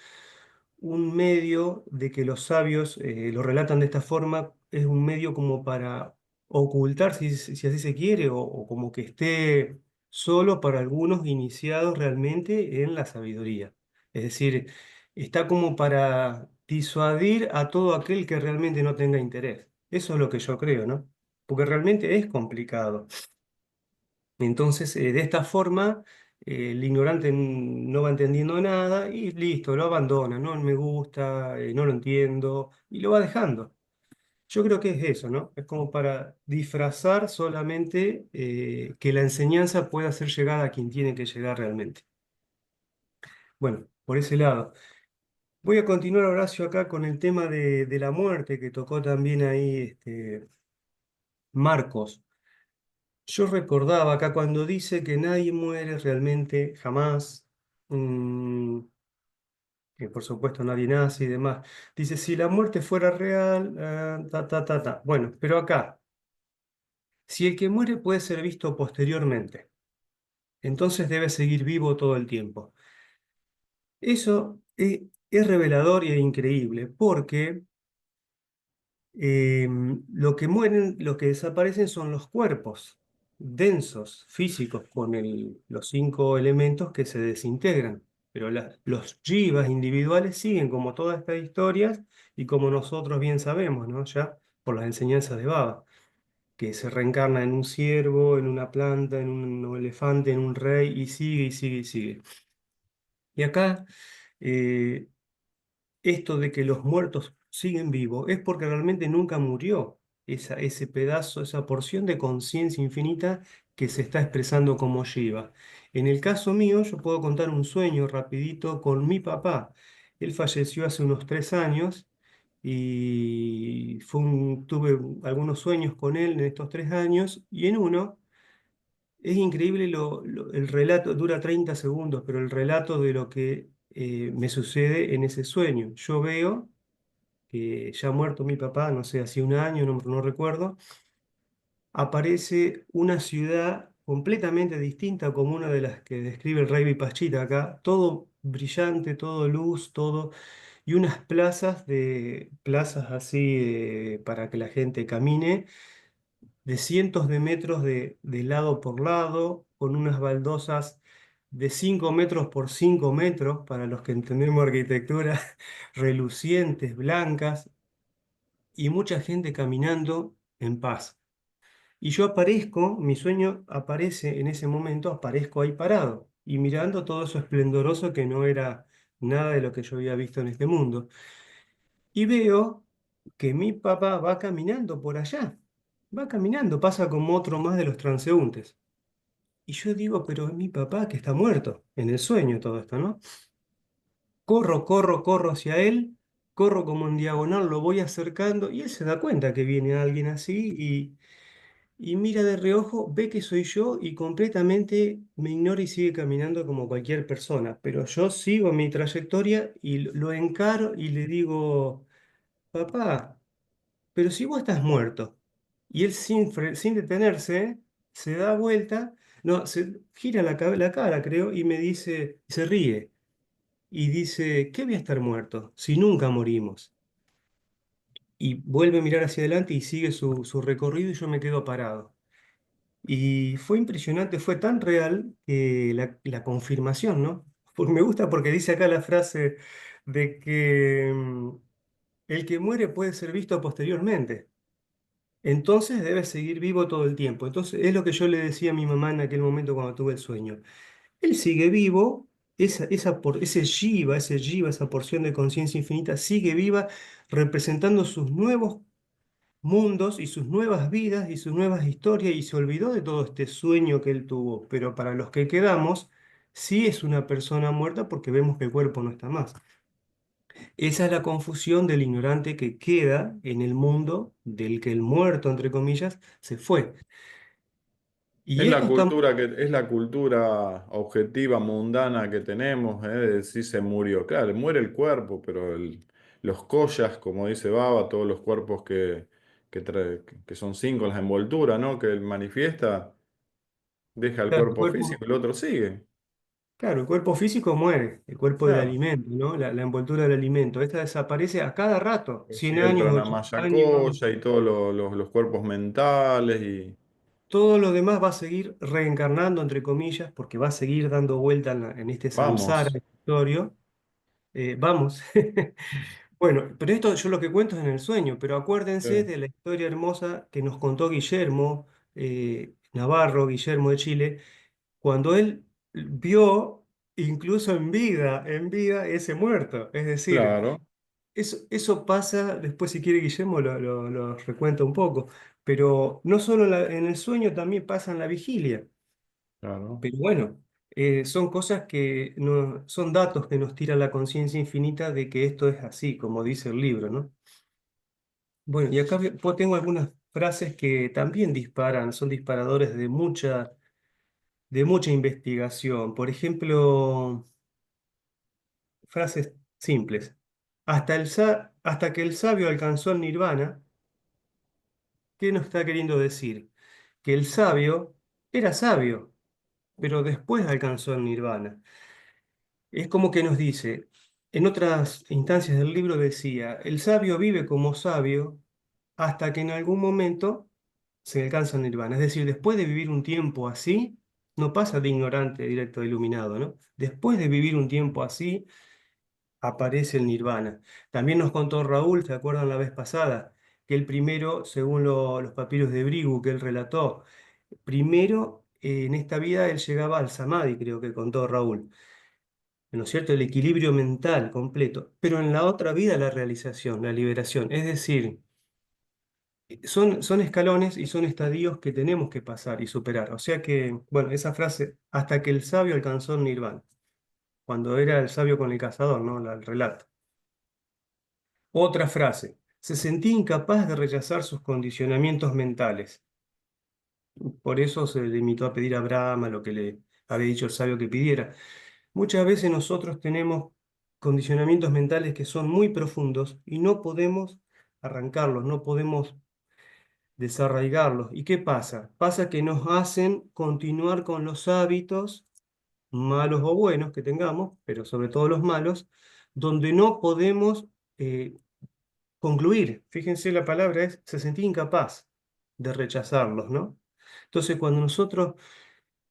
un medio de que los sabios lo relatan de esta forma, es un medio como para ocultar, si así se quiere, o como que esté solo para algunos iniciados realmente en la sabiduría. Es decir, está como para disuadir a todo aquel que realmente no tenga interés. Eso es lo que yo creo, ¿no? Porque realmente es complicado. Entonces, de esta forma, el ignorante no va entendiendo nada y listo, lo abandona, no me gusta, no lo entiendo y lo va dejando. Yo creo que es eso, ¿no? Es como para disfrazar solamente que la enseñanza pueda ser llegada a quien tiene que llegar realmente. Bueno, por ese lado. Voy a continuar, Horacio, acá con el tema de la muerte que tocó también ahí Marcos. Yo recordaba acá cuando dice que nadie muere realmente jamás, mm, que por supuesto nadie nace y demás. Dice, si la muerte fuera real, ta, ta, ta, ta. Bueno, pero acá, si el que muere puede ser visto posteriormente, entonces debe seguir vivo todo el tiempo. Eso es revelador y es increíble, porque lo que mueren, lo que desaparecen son los cuerpos densos, físicos, con los 5 elementos que se desintegran. Pero los jivas individuales siguen como todas estas historias y como nosotros bien sabemos, ¿no? Ya por las enseñanzas de Baba, que se reencarna en un ciervo, en una planta, en un elefante, en un rey y sigue y sigue y sigue. Y acá eh, esto de que los muertos siguen vivos es porque realmente nunca murió ese pedazo, esa porción de conciencia infinita que se está expresando como Shiva. En el caso mío, yo puedo contar un sueño rapidito con mi papá. Él falleció hace unos 3 años y tuve algunos sueños con él en estos 3 años y en uno es increíble el relato, dura 30 segundos, pero el relato de lo que me sucede en ese sueño. Yo veo que ya muerto mi papá, no sé, hace un año, no recuerdo, aparece una ciudad completamente distinta como una de las que describe el rey Vipachita acá, todo brillante, todo luz, todo, y unas plazas así para que la gente camine de cientos de metros de lado por lado, con unas baldosas de 5 metros por 5 metros, para los que entendemos arquitectura, relucientes, blancas, y mucha gente caminando en paz. Y yo aparezco, mi sueño aparece en ese momento, aparezco ahí parado y mirando todo eso esplendoroso que no era nada de lo que yo había visto en este mundo. Y veo que mi papá va caminando por allá, va caminando, pasa como otro más de los transeúntes. Y yo digo, pero es mi papá que está muerto, en el sueño todo esto, ¿no? Corro, corro, corro hacia él, corro como en diagonal, lo voy acercando y él se da cuenta que viene alguien así y mira de reojo, ve que soy yo y completamente me ignora y sigue caminando como cualquier persona. Pero yo sigo mi trayectoria y lo encaro y le digo, papá, pero si vos estás muerto. Y él sin detenerse, se da vuelta, no, se gira la cara, creo, y me dice, se ríe y dice, ¿qué voy a estar muerto si nunca morimos? Y vuelve a mirar hacia adelante y sigue su recorrido y yo me quedo parado. Y fue impresionante, fue tan real que la confirmación, ¿no? Porque me gusta porque dice acá la frase de que el que muere puede ser visto posteriormente. Entonces debe seguir vivo todo el tiempo. Entonces es lo que yo le decía a mi mamá en aquel momento cuando tuve el sueño. Él sigue vivo, ese jiva, esa porción de conciencia infinita, sigue viva, representando sus nuevos mundos y sus nuevas vidas y sus nuevas historias y se olvidó de todo este sueño que él tuvo. Pero para los que quedamos, sí es una persona muerta porque vemos que el cuerpo no está más. Esa es la confusión del ignorante que queda en el mundo del que el muerto, entre comillas, se fue. Y esto está... Es la cultura objetiva, mundana que tenemos, de decir se murió. Claro, muere el cuerpo, pero los collas, como dice Baba, todos los cuerpos que son cinco, las envolturas, ¿no? Que él manifiesta, deja el Claro, cuerpo físico, el otro sigue. claro, el cuerpo físico muere, el cuerpo del Claro. alimento, ¿no? La envoltura del alimento. Esta desaparece a cada rato, Que 100 sigue el años, 80 años. Tranamaycoya y todos los cuerpos mentales y Todo lo demás va a seguir reencarnando, entre comillas, porque va a seguir dando vuelta en este samsara vamos. historia. Vamos. Bueno, pero esto yo lo que cuento es en el sueño, pero acuérdense Sí, de la historia hermosa que nos contó Guillermo Navarro, Guillermo de Chile, cuando él vio incluso en vida ese muerto. Es decir, claro, eso pasa, después si quiere Guillermo lo recuenta un poco, pero no solo en el sueño, también pasa en la vigilia. claro. Pero bueno, son cosas que son datos que nos tira la conciencia infinita de que esto es así, como dice el libro, ¿no? Bueno, y acá pues tengo algunas frases que también disparan, son disparadores de mucha investigación. Por ejemplo, frases simples. Hasta que el sabio alcanzó el nirvana, ¿qué nos está queriendo decir? Que el sabio era sabio, pero después alcanzó el nirvana. Es como que nos dice, en otras instancias del libro decía, el sabio vive como sabio hasta que en algún momento se alcanza el nirvana. Es decir, después de vivir un tiempo así, no pasa de ignorante directo a iluminado, ¿no? Después de vivir un tiempo así, aparece el nirvana. También nos contó Raúl, ¿se acuerdan la vez pasada? Que el primero, según los papiros de Brigu que él relató, primero en esta vida él llegaba al samadhi, creo que contó Raúl, ¿no es cierto? El equilibrio mental completo, pero en la otra vida la realización, la liberación. Es decir, son escalones y son estadios que tenemos que pasar y superar. O sea que, bueno, esa frase, hasta que el sabio alcanzó el nirvana, cuando era el sabio con el cazador, ¿no? El relato. Otra frase, se sentía incapaz de rechazar sus condicionamientos mentales. Por eso se limitó a pedir a Brahma lo que le había dicho el sabio que pidiera. Muchas veces nosotros tenemos condicionamientos mentales que son muy profundos y no podemos arrancarlos, no podemos desarraigarlos. ¿Y qué pasa? Pasa que nos hacen continuar con los hábitos, malos o buenos que tengamos, pero sobre todo los malos, donde no podemos eh, concluir. Fíjense, la palabra es, se sentía incapaz de rechazarlos, ¿no? Entonces, cuando nosotros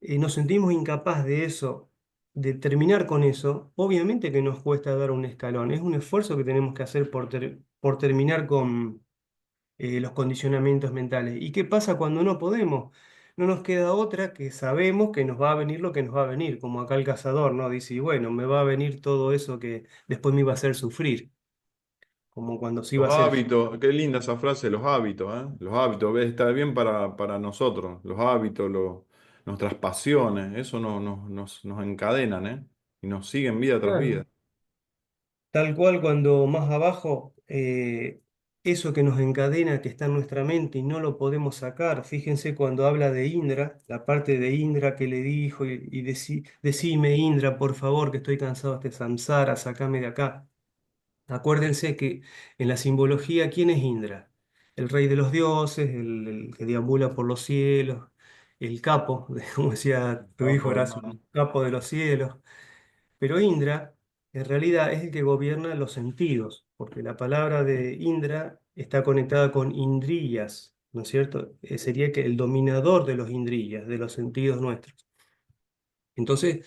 nos sentimos incapaz de eso, de terminar con eso, obviamente que nos cuesta dar un escalón. Es un esfuerzo que tenemos que hacer por terminar con los condicionamientos mentales. ¿Y qué pasa cuando no podemos? No nos queda otra que sabemos que nos va a venir lo que nos va a venir, como acá el cazador, ¿no? Dice, y bueno, me va a venir todo eso que después me iba a hacer sufrir, como cuando se iba Los a hacer... hábitos, qué linda esa frase, los hábitos, ¿eh? Los hábitos, ¿ves? Está bien para nosotros, los hábitos, nuestras pasiones, eso nos encadenan, ¿eh? Y nos siguen vida tras vida. Claro. Tal cual cuando más abajo, eso que nos encadena, que está en nuestra mente y no lo podemos sacar, fíjense cuando habla de Indra, la parte de Indra que le dijo y decime Indra, por favor, que estoy cansado de este samsara, sacame de acá. Acuérdense que en la simbología, ¿quién es Indra? El rey de los dioses, el que deambula por los cielos, el capo, como decía tu hijo Capo, Horacio, hermano. capo de los cielos. Pero Indra en realidad es el que gobierna los sentidos, porque la palabra de Indra está conectada con indriyas, ¿no es cierto? Sería que el dominador de los indriyas, de los sentidos nuestros. Entonces,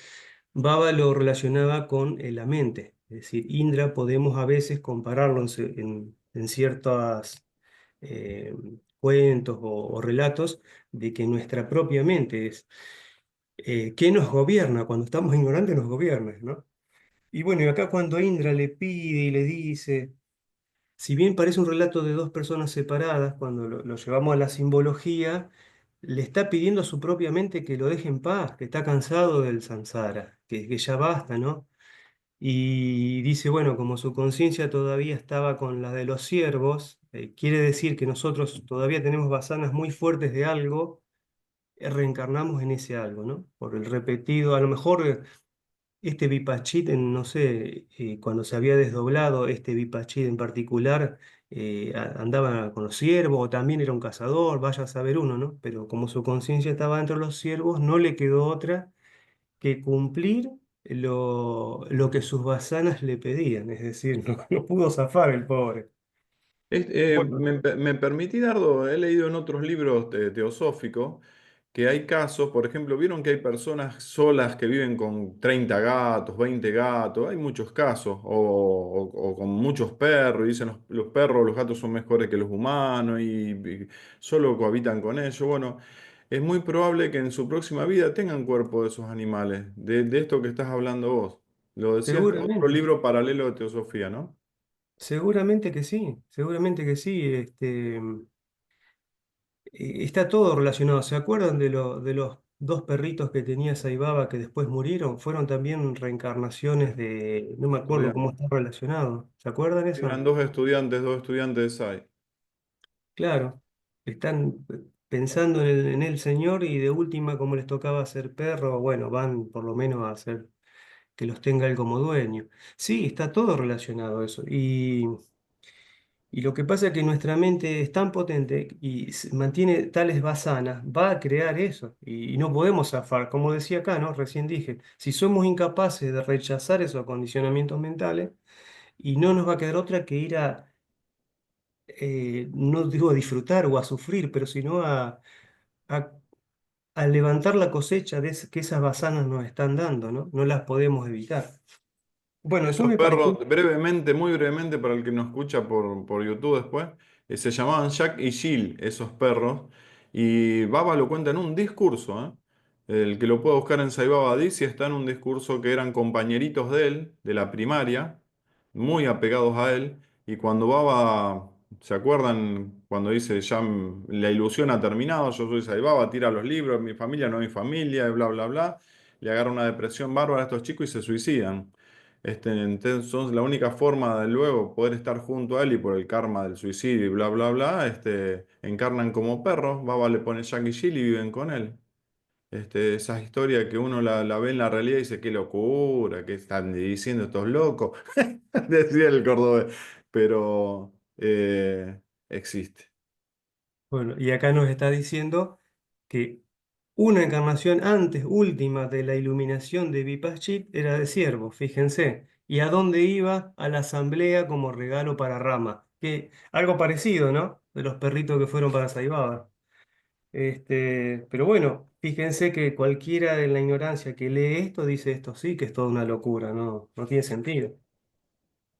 Baba lo relacionaba con la mente, es decir, Indra podemos a veces compararlo en ciertos cuentos o relatos de que nuestra propia mente es qué nos gobierna, cuando estamos ignorantes nos gobierna, ¿no? Y bueno, y acá cuando Indra le pide y le dice, si bien parece un relato de dos personas separadas, cuando lo llevamos a la simbología, le está pidiendo a su propia mente que lo deje en paz, que está cansado del samsara, que ya basta, ¿no? Y dice, bueno, como su conciencia todavía estaba con la de los siervos, quiere decir que nosotros todavía tenemos vasanas muy fuertes de algo, reencarnamos en ese algo, ¿no? Por el repetido, a lo mejor este Vipachit, no sé, cuando se había desdoblado este Vipachit en particular, andaba con los ciervos o también era un cazador, vaya a saber uno, ¿no? Pero como su conciencia estaba entre los ciervos, no le quedó otra que cumplir lo que sus vasanas le pedían, es decir, no pudo zafar el pobre. Bueno, Me permití, Dardo, he leído en otros libros teosóficos que hay casos, por ejemplo, vieron que hay personas solas que viven con 30 gatos, 20 gatos, hay muchos casos, o con muchos perros, y dicen los perros, los gatos son mejores que los humanos y solo cohabitan con ellos. Bueno, es muy probable que en su próxima vida tengan cuerpo de esos animales, de esto que estás hablando vos. Lo decías en otro seguramente, libro paralelo de teosofía, ¿no? seguramente que sí, seguramente que sí. Está todo relacionado. ¿Se acuerdan de los dos perritos que tenía Saibaba que después murieron? Fueron también reencarnaciones de, no me acuerdo cómo está relacionado. ¿Se acuerdan Eran eso? dos estudiantes de SAI. Claro, están pensando en el Señor y de última, como les tocaba ser perro, bueno, van por lo menos a hacer que los tenga él como dueño. Sí, está todo relacionado eso. Y lo que pasa es que nuestra mente es tan potente y mantiene tales basanas, va a crear eso. Y no podemos zafar. Como decía acá, ¿no? Recién dije, si somos incapaces de rechazar esos acondicionamientos mentales, y no nos va a quedar otra que ir a, no digo a disfrutar o a sufrir, pero sino a, a levantar la cosecha que esas basanas nos están dando, ¿no? No las podemos evitar. Bueno, eso Esos me pareció. perros, brevemente, muy brevemente, para el que nos escucha por YouTube después, se llamaban Jack y Jill, esos perros. Y Baba lo cuenta en un discurso, ¿eh? El que lo pueda buscar en Saibaba dice, está en un discurso que eran compañeritos de él, de la primaria, muy apegados a él. Y cuando Baba, ¿se acuerdan? Cuando dice, ya la ilusión ha terminado, yo soy Saibaba, tira los libros, mi familia no es mi familia, y bla, bla, bla. Le agarra una depresión bárbara a estos chicos y se suicidan. Entonces, la única forma de luego poder estar junto a él y por el karma del suicidio y bla, bla, bla, encarnan como perros, Baba le pone Jack y Jill y viven con él. Esa historia que uno la ve en la realidad y dice, qué locura, qué están diciendo estos locos, decía el cordobés, pero existe. Bueno, y acá nos está diciendo que una encarnación antes, última de la iluminación de Vipashchit era de siervo, fíjense. ¿Y a dónde iba? A la asamblea como regalo para Rama. Que, algo parecido, ¿no? De los perritos que fueron para Saibaba. Pero bueno, fíjense que cualquiera de la ignorancia que lee esto dice esto sí, que es toda una locura, no tiene sentido.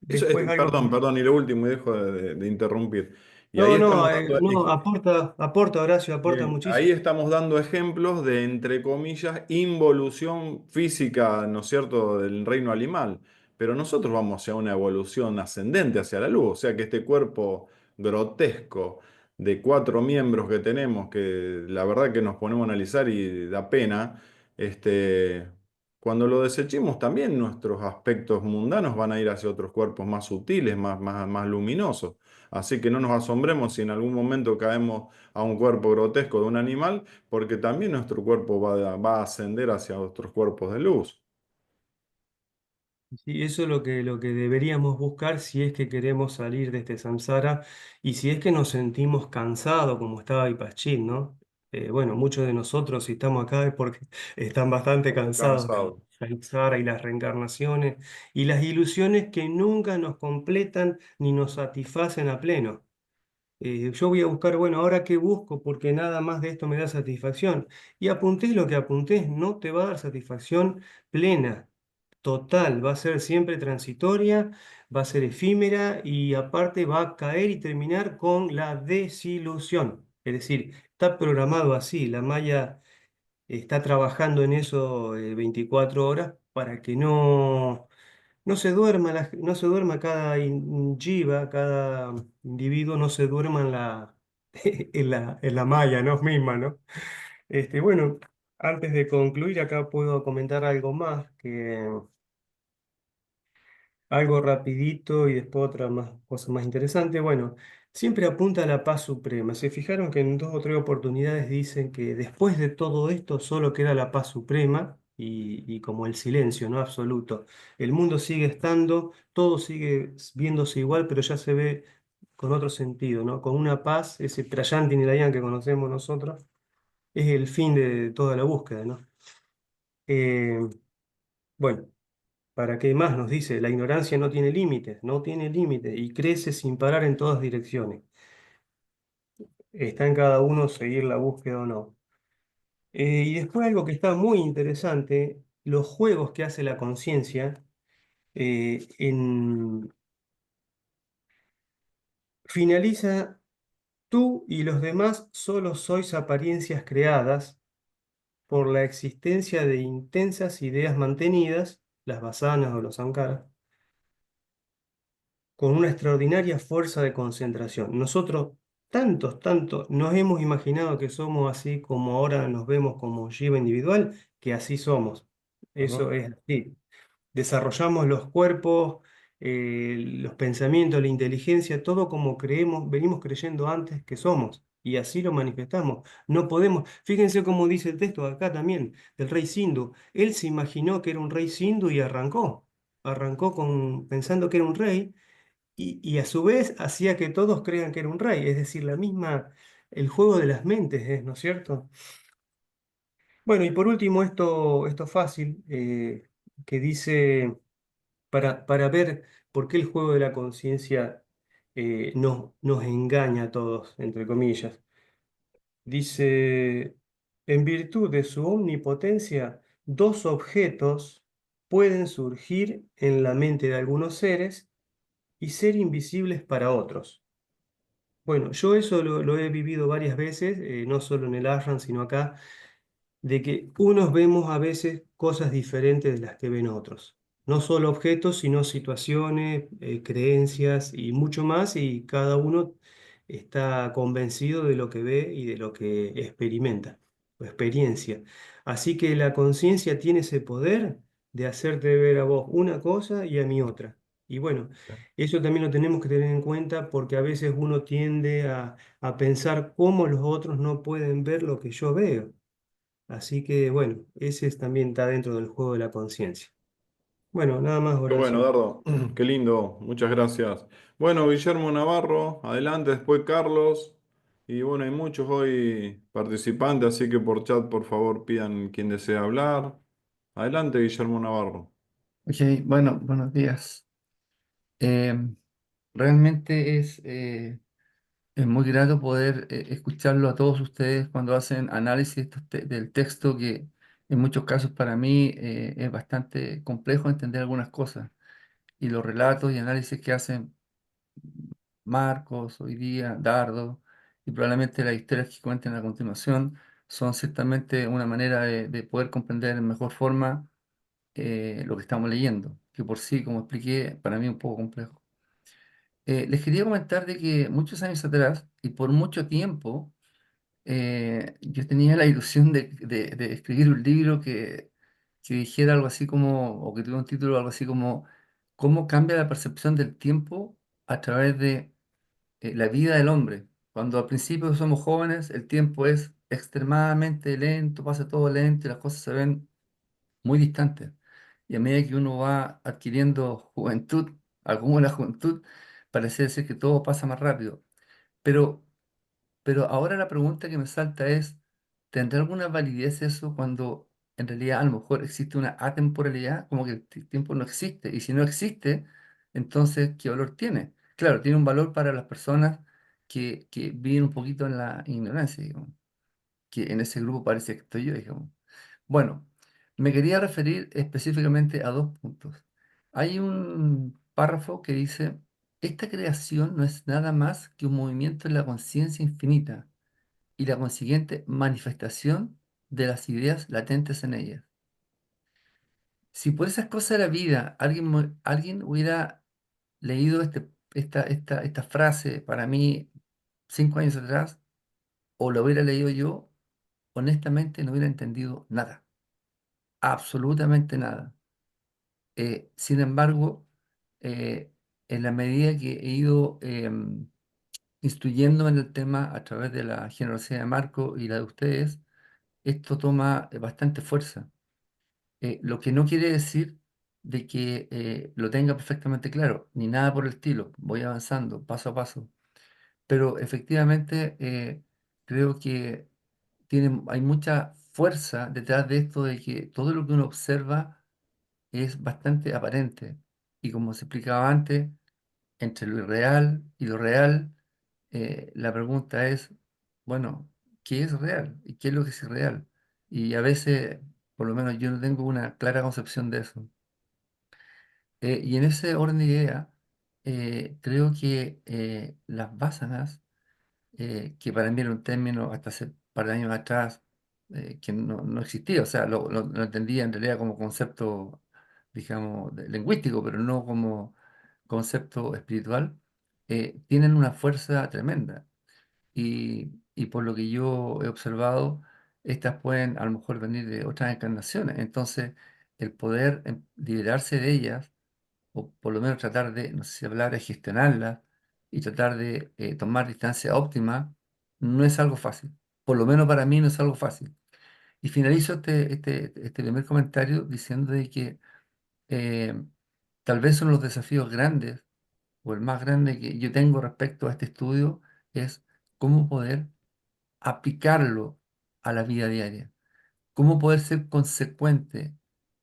Eso, Después algo perdón, que... perdón, y lo último, y dejo de interrumpir. Y ahí No, estamos no, dando no, aporta Horacio, aporta bien, ahí muchísimo. estamos dando ejemplos de, entre comillas, involución física, ¿no es cierto?, del reino animal. Pero nosotros vamos hacia una evolución ascendente, hacia la luz. O sea que este cuerpo grotesco de cuatro miembros que tenemos, que la verdad que nos ponemos a analizar y da pena, este, cuando lo desechemos también nuestros aspectos mundanos van a ir hacia otros cuerpos más sutiles, más luminosos. Así que no nos asombremos si en algún momento caemos a un cuerpo grotesco de un animal, porque también nuestro cuerpo va a ascender hacia otros cuerpos de luz. Sí, eso es lo que deberíamos buscar si es que queremos salir de este samsara y si es que nos sentimos cansados, como estaba Ipachín, ¿no? Bueno, muchos de nosotros, si estamos acá, es porque están bastante Estamos cansados del cansados. samsara y las reencarnaciones y las ilusiones que nunca nos completan ni nos satisfacen a pleno. Yo voy a buscar, bueno, ahora qué busco, porque nada más de esto me da satisfacción. Y apuntés lo que apuntés, no te va a dar satisfacción plena, total, va a ser siempre transitoria, va a ser efímera y aparte va a caer y terminar con la desilusión. Es decir, está programado así, la Maya está trabajando en eso 24 horas para que no. no se duerma cada jiva, cada individuo no se duerma en la malla, ¿no? Misma, ¿no? Bueno, antes de concluir, acá puedo comentar algo más, algo rapidito y después otra más, cosa más interesante. Bueno, siempre apunta a la paz suprema. Se fijaron que en dos o tres oportunidades dicen que después de todo esto solo queda la paz suprema y como el silencio, ¿no? Absoluto. El mundo sigue estando, todo sigue viéndose igual, pero ya se ve con otro sentido, ¿no? Con una paz, ese Prayanti Nidayan que conocemos nosotros, es el fin de toda la búsqueda, ¿no? Eh, bueno. ¿Para qué más nos dice? La ignorancia no tiene límites, no tiene límites y crece sin parar en todas direcciones. Está en cada uno seguir la búsqueda o no. Y después algo que está muy interesante, los juegos que hace la conciencia, finaliza: tú y los demás solo sois apariencias creadas por la existencia de intensas ideas mantenidas, las vasanas o los sankaras, con una extraordinaria fuerza de concentración. Nosotros, tantos, nos hemos imaginado que somos así como ahora nos vemos como Shiva individual, que así somos. Ajá. Eso es así. Desarrollamos los cuerpos, los pensamientos, la inteligencia, todo como creemos, venimos creyendo antes que somos. Y así lo manifestamos. No podemos. Fíjense cómo dice el texto acá también, del rey Sindhu. Él se imaginó que era un rey Sindhu y arrancó. Arrancó pensando que era un rey y a su vez hacía que todos crean que era un rey, es decir, el juego de las mentes es, ¿no es cierto? Bueno, y por último, esto fácil, que dice, para ver por qué el juego de la conciencia nos engaña a todos, entre comillas. Dice, en virtud de su omnipotencia, dos objetos pueden surgir en la mente de algunos seres y ser invisibles para otros. Bueno, yo eso lo he vivido varias veces, no solo en el ashram, sino acá, de que unos vemos a veces cosas diferentes de las que ven otros. No solo objetos, sino situaciones, creencias y mucho más, y cada uno está convencido de lo que ve y de lo que experimenta o experiencia. Así que la conciencia tiene ese poder de hacerte ver a vos una cosa y a mí otra. Y bueno, eso también lo tenemos que tener en cuenta porque a veces uno tiende a pensar cómo los otros no pueden ver lo que yo veo. Así que bueno, también está dentro del juego de la conciencia. Bueno, nada más, Qué bueno, Horacio. Dardo. Qué lindo. Muchas gracias. Bueno, Guillermo Navarro, adelante, después Carlos. Y bueno, hay muchos hoy participantes, así que por chat, por favor, pidan quien desea hablar. Adelante, Guillermo Navarro. Ok, bueno, buenos días. Eh, Realmente es muy grato poder escucharlo a todos ustedes cuando hacen análisis de del texto que en muchos casos para mí es bastante complejo entender algunas cosas. Y los relatos y análisis que hacen Marcos, hoy día, Dardo, y probablemente las historias que cuenten a continuación son ciertamente una manera de poder comprender en mejor forma lo que estamos leyendo, que por sí, como expliqué, para mí es un poco complejo. Les quería comentar de que muchos años atrás y por mucho tiempo yo tenía la ilusión de escribir un libro que dijera algo así como, o que tuviera un título algo así como, ¿cómo cambia la percepción del tiempo a través de la vida del hombre? Cuando al principio somos jóvenes, el tiempo es extremadamente lento, pasa todo lento y las cosas se ven muy distantes. Y a medida que uno va adquiriendo juventud, acumula juventud, parece ser que todo pasa más rápido. Pero, pero ahora la pregunta que me salta es, ¿tendrá alguna validez eso cuando en realidad a lo mejor existe una atemporalidad, como que el tiempo no existe? Y si no existe, entonces, ¿qué valor tiene? Claro, tiene un valor para las personas que viven un poquito en la ignorancia, digamos, que en ese grupo parece que estoy yo, digamos. Bueno, me quería referir específicamente a dos puntos. Hay un párrafo que dice, esta creación no es nada más que un movimiento en la conciencia infinita y la consiguiente manifestación de las ideas latentes en ella. Si por esas cosas de la vida alguien hubiera leído esta frase para mí 5 años atrás, o lo hubiera leído yo, honestamente no hubiera entendido nada, absolutamente nada. Sin embargo, eh, en la medida que he ido instruyéndome en el tema a través de la generosidad de Marco y la de ustedes, esto toma bastante fuerza. Lo que no quiere decir de que lo tenga perfectamente claro, ni nada por el estilo. Voy avanzando paso a paso. Pero efectivamente creo que hay mucha fuerza detrás de esto de que todo lo que uno observa es bastante aparente. Y como se explicaba antes, entre lo irreal y lo real, la pregunta es, bueno, ¿qué es real? ¿Y qué es lo que es irreal? Y a veces, por lo menos yo no tengo una clara concepción de eso. Y en ese orden de idea, creo que las vásanas, que para mí era un término hasta hace un par de años atrás que no existía, o sea, lo entendía en realidad como concepto, digamos, lingüístico, pero no como concepto espiritual, tienen una fuerza tremenda. Y por lo que yo he observado, estas pueden a lo mejor venir de otras encarnaciones. Entonces, el poder liberarse de ellas, o por lo menos tratar de, no sé si hablar, de gestionarlas y tratar de tomar distancia óptima, no es algo fácil. Por lo menos para mí no es algo fácil. Y finalizo este primer comentario diciendo de que eh, tal vez son los desafíos grandes, o el más grande que yo tengo respecto a este estudio, es cómo poder aplicarlo a la vida diaria. Cómo poder ser consecuente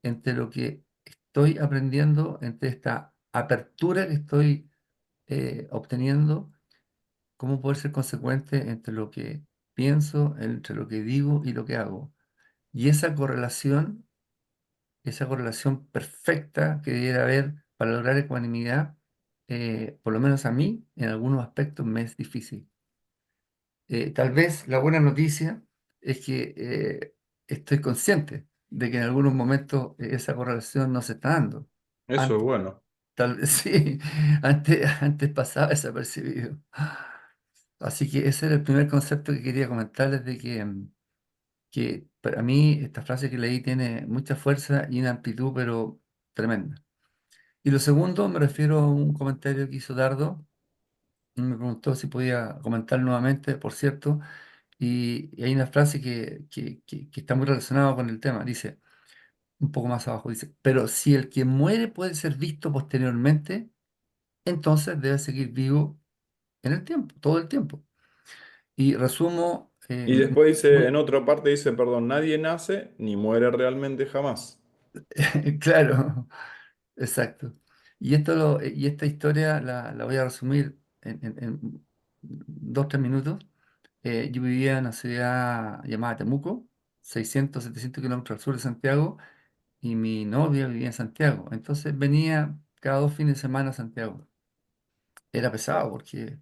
entre lo que estoy aprendiendo, entre esta apertura que estoy obteniendo, cómo poder ser consecuente entre lo que pienso, entre lo que digo y lo que hago. Y esa correlación perfecta que debiera haber para lograr ecuanimidad, por lo menos a mí, en algunos aspectos me es difícil. Tal vez la buena noticia es que estoy consciente de que en algunos momentos esa correlación no se está dando. Eso es Antes, bueno. tal vez sí, antes pasaba desapercibido. Así que ese era el primer concepto que quería comentarles de que para mí esta frase que leí tiene mucha fuerza y una amplitud, pero tremenda. Y lo segundo, me refiero a un comentario que hizo Dardo. Me preguntó si podía comentar nuevamente, por cierto. Y hay una frase que está muy relacionada con el tema. Dice, un poco más abajo, dice, pero si el que muere puede ser visto posteriormente, entonces debe seguir vivo en el tiempo, todo el tiempo. Y resumo, Y después dice, en otra parte dice, perdón, nadie nace ni muere realmente jamás. claro, exacto. Y esta historia la voy a resumir en 2, 3 minutos. Yo vivía en una ciudad llamada Temuco, 600, 700 kilómetros al sur de Santiago, y mi novia vivía en Santiago. Entonces venía cada 2 fines de semana a Santiago. Era pesado porque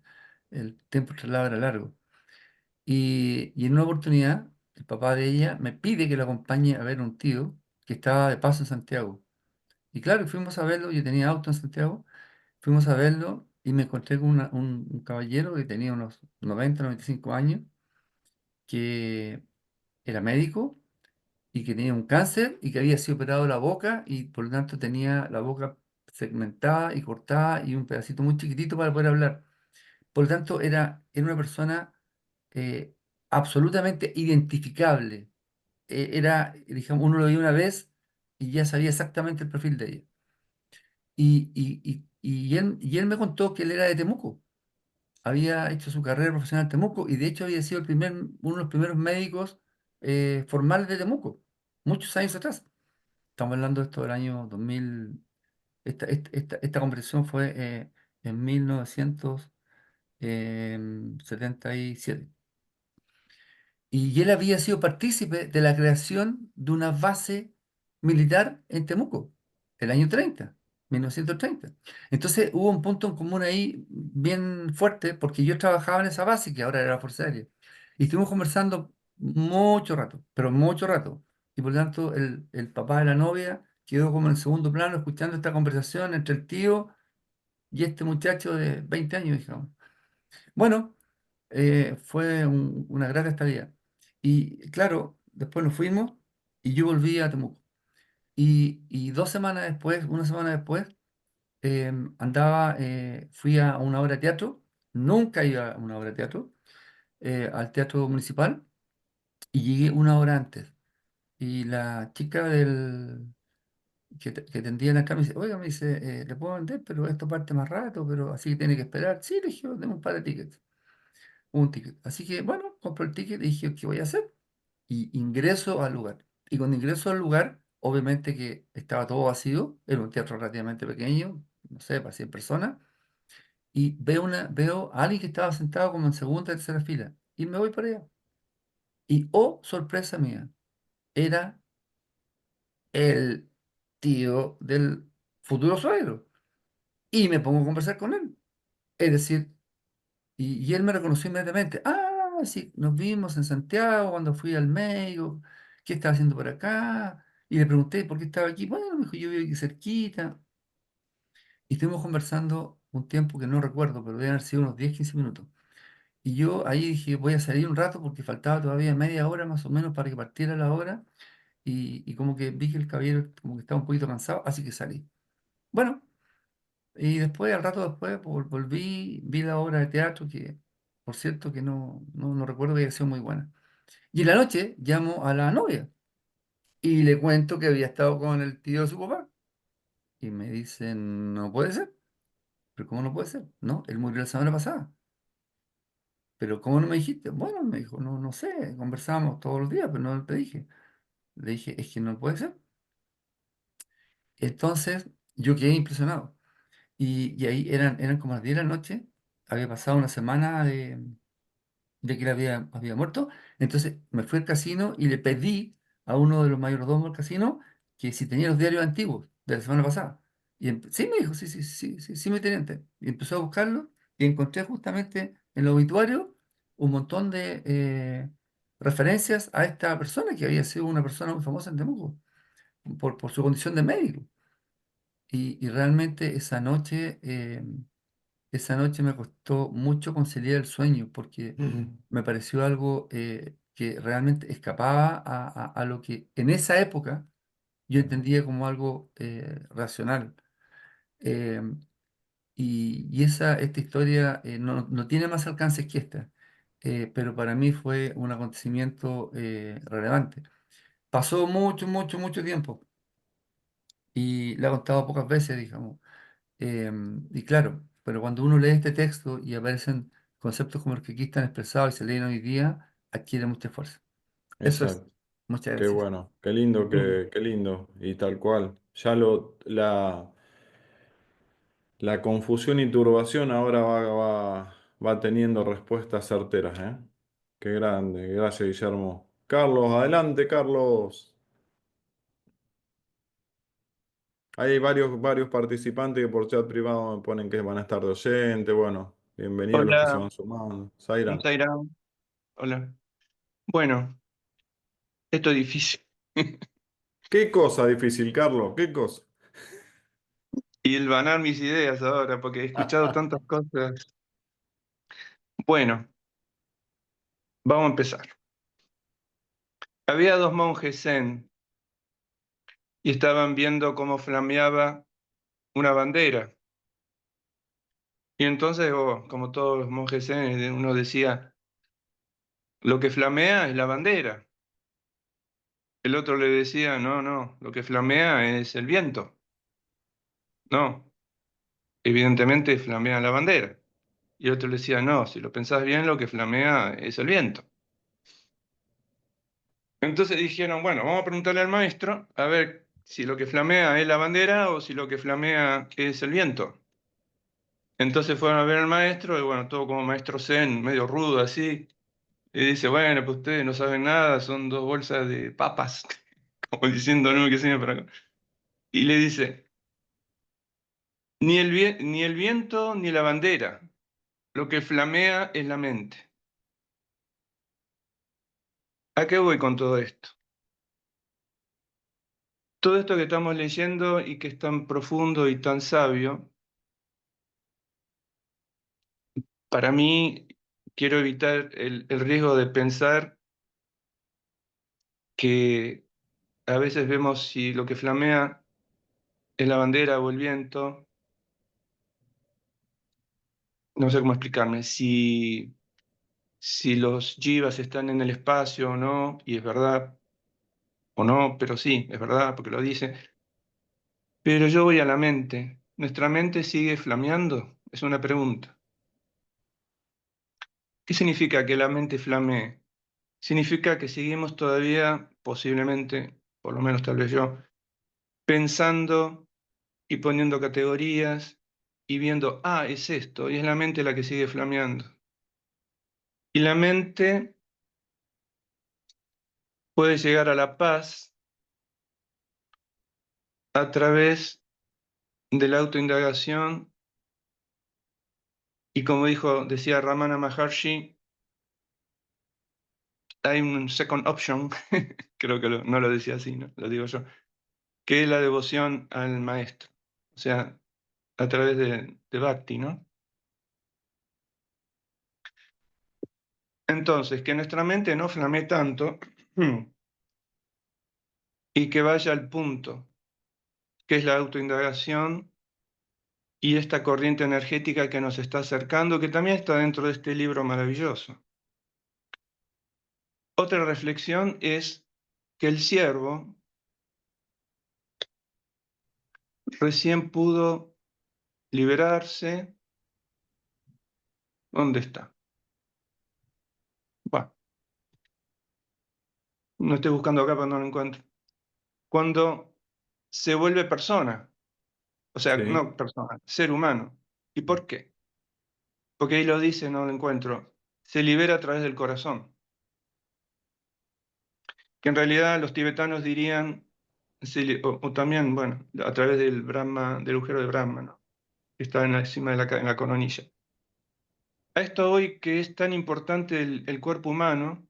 el tiempo de traslado era largo. Y en una oportunidad, el papá de ella me pide que lo acompañe a ver a un tío que estaba de paso en Santiago. Y claro, fuimos a verlo, yo tenía auto en Santiago, fuimos a verlo y me encontré con un caballero que tenía unos 90, 95 años, que era médico y que tenía un cáncer y que había sido operado de la boca y por lo tanto tenía la boca segmentada y cortada y un pedacito muy chiquitito para poder hablar. Por lo tanto, era una persona eh, absolutamente identificable. Digamos, uno lo vio una vez y ya sabía exactamente el perfil de ella. Y él me contó que él era de Temuco. Había hecho su carrera profesional en Temuco y de hecho había sido uno de los primeros médicos formales de Temuco, muchos años atrás. Estamos hablando de esto del año 2000. Esta conversación fue en 1977. Y él había sido partícipe de la creación de una base militar en Temuco, el año 30, 1930. Entonces hubo un punto en común ahí bien fuerte, porque yo trabajaba en esa base, que ahora era la Fuerza Aérea. Y estuvimos conversando mucho rato, pero mucho rato. Y por lo tanto, el papá de la novia quedó como en segundo plano escuchando esta conversación entre el tío y este muchacho de 20 años, digamos. Bueno, fue una grata estadía. Y claro, después nos fuimos y yo volví a Temuco. Y 2 semanas después, una semana después, fui a una obra de teatro, nunca iba a una obra de teatro, al teatro municipal, y llegué una hora antes. Y la chica que tendía la cama me dice, oiga, me dice, le puedo vender, pero esto parte más rato, pero así que tiene que esperar. Sí, le dije, tengo un par de tickets, un ticket. Así que bueno, compro el ticket y dije, ¿qué voy a hacer? Y ingreso al lugar. Y cuando ingreso al lugar, obviamente que estaba todo vacío, era un teatro relativamente pequeño, no sé, para 100 personas, y veo a alguien que estaba sentado como en segunda, tercera fila, y me voy para allá. Y oh, sorpresa mía, era el tío del futuro suegro. Y me pongo a conversar con él. Es decir, y él me reconoció inmediatamente. Ah, sí, nos vimos en Santiago cuando fui al médico. ¿Qué estaba haciendo por acá? Y le pregunté por qué estaba aquí. Bueno, me dijo, yo vivo aquí cerquita. Y estuvimos conversando un tiempo que no recuerdo, pero deben haber sido unos 10 15 minutos. Y yo ahí dije, voy a salir un rato porque faltaba todavía media hora más o menos para que partiera la hora. Y como que vi que el caballero como que estaba un poquito cansado, así que salí. Bueno, y después, al rato después, volví, vi la obra de teatro que, por cierto, que no recuerdo que haya sido muy buena. Y en la noche llamo a la novia y le cuento que había estado con el tío de su papá. Y me dicen, no puede ser. ¿Pero cómo no puede ser? No, él murió la semana pasada. ¿Pero cómo no me dijiste? Bueno, me dijo, no sé, conversábamos todos los días, pero no te dije. Le dije, es que no puede ser. Entonces, yo quedé impresionado. Y ahí eran como las 10 de la noche. Había pasado una semana de que él había muerto. Entonces me fui al casino y le pedí a uno de los mayordomos del casino que si tenía los diarios antiguos de la semana pasada. Sí, me dijo, sí, sí, sí, sí, sí me tenían. Y empezó a buscarlo y encontré justamente en el obituario un montón de referencias a esta persona que había sido una persona muy famosa en Temuco por su condición de médico. Y realmente esa noche me costó mucho conciliar el sueño porque me pareció algo que realmente escapaba a lo que en esa época yo entendía como algo racional. Eh, esta historia no tiene más alcances que esta, pero para mí fue un acontecimiento relevante. Pasó mucho, mucho, mucho tiempo y la he contado pocas veces, digamos. Y claro, pero cuando uno lee este texto y aparecen conceptos como los que aquí están expresados y se leen hoy día, adquiere mucha fuerza. Eso es. Exacto. Muchas Qué gracias. bueno, qué lindo, qué lindo. Y tal cual. La confusión y turbación ahora va teniendo respuestas certeras, ¿eh? Qué grande, gracias, Guillermo. Carlos, adelante, Carlos. Hay varios participantes que por chat privado me ponen que van a estar de oyente. Bueno, bienvenidos los que se Hola, van sumando. Zairan. Zaira. Hola. Bueno, esto es difícil. ¿Qué cosa difícil, Carlos? ¿Qué cosa? Y hilvanar mis ideas ahora, porque he escuchado tantas cosas. Bueno, vamos a empezar. Había dos monjes zen y estaban viendo cómo flameaba una bandera. Y entonces, como todos los monjes zen, uno decía, lo que flamea es la bandera. El otro le decía, no, lo que flamea es el viento. No, evidentemente flamea la bandera. Y el otro le decía, no, si lo pensás bien, lo que flamea es el viento. Entonces dijeron, bueno, vamos a preguntarle al maestro a ver si lo que flamea es la bandera o si lo que flamea es el viento. Entonces fueron a ver al maestro y bueno, todo como maestro zen, medio rudo así. Y dice, bueno, pues ustedes no saben nada, son dos bolsas de papas, como diciendo, no, que se para acá. Y le dice, ni el viento ni la bandera, lo que flamea es la mente. ¿A qué voy con todo esto? Todo esto que estamos leyendo y que es tan profundo y tan sabio, para mí quiero evitar el riesgo de pensar que a veces vemos si lo que flamea es la bandera o el viento, no sé cómo explicarme, si los jivas están en el espacio o no, y es verdad o no, pero sí, es verdad porque lo dice. Pero yo voy a la mente. ¿Nuestra mente sigue flameando? Es una pregunta. ¿Qué significa que la mente flamee? Significa que seguimos todavía, posiblemente, por lo menos tal vez yo, pensando y poniendo categorías y viendo, ah, es esto, y es la mente la que sigue flameando. Y la mente puede llegar a la paz a través de la autoindagación y como decía Ramana Maharshi, hay un second option, creo que no lo decía así, ¿no? Lo digo yo, que es la devoción al maestro, o sea, a través de Bhakti, ¿no? Entonces, que nuestra mente no flamee tanto y que vaya al punto, que es la autoindagación y esta corriente energética que nos está acercando, que también está dentro de este libro maravilloso. Otra reflexión es que el siervo recién pudo liberarse. ¿Dónde está? Bueno, no estoy buscando acá, pero no lo encuentro. Cuando se vuelve persona, o sea, Sí, no persona, ser humano. ¿Y por qué? Porque ahí lo dice, no lo encuentro. Se libera a través del corazón. Que en realidad los tibetanos dirían, o también, bueno, a través del Brahma, del agujero de Brahma, ¿no? Que está en la cima de en la coronilla. A esto hoy que es tan importante el cuerpo humano,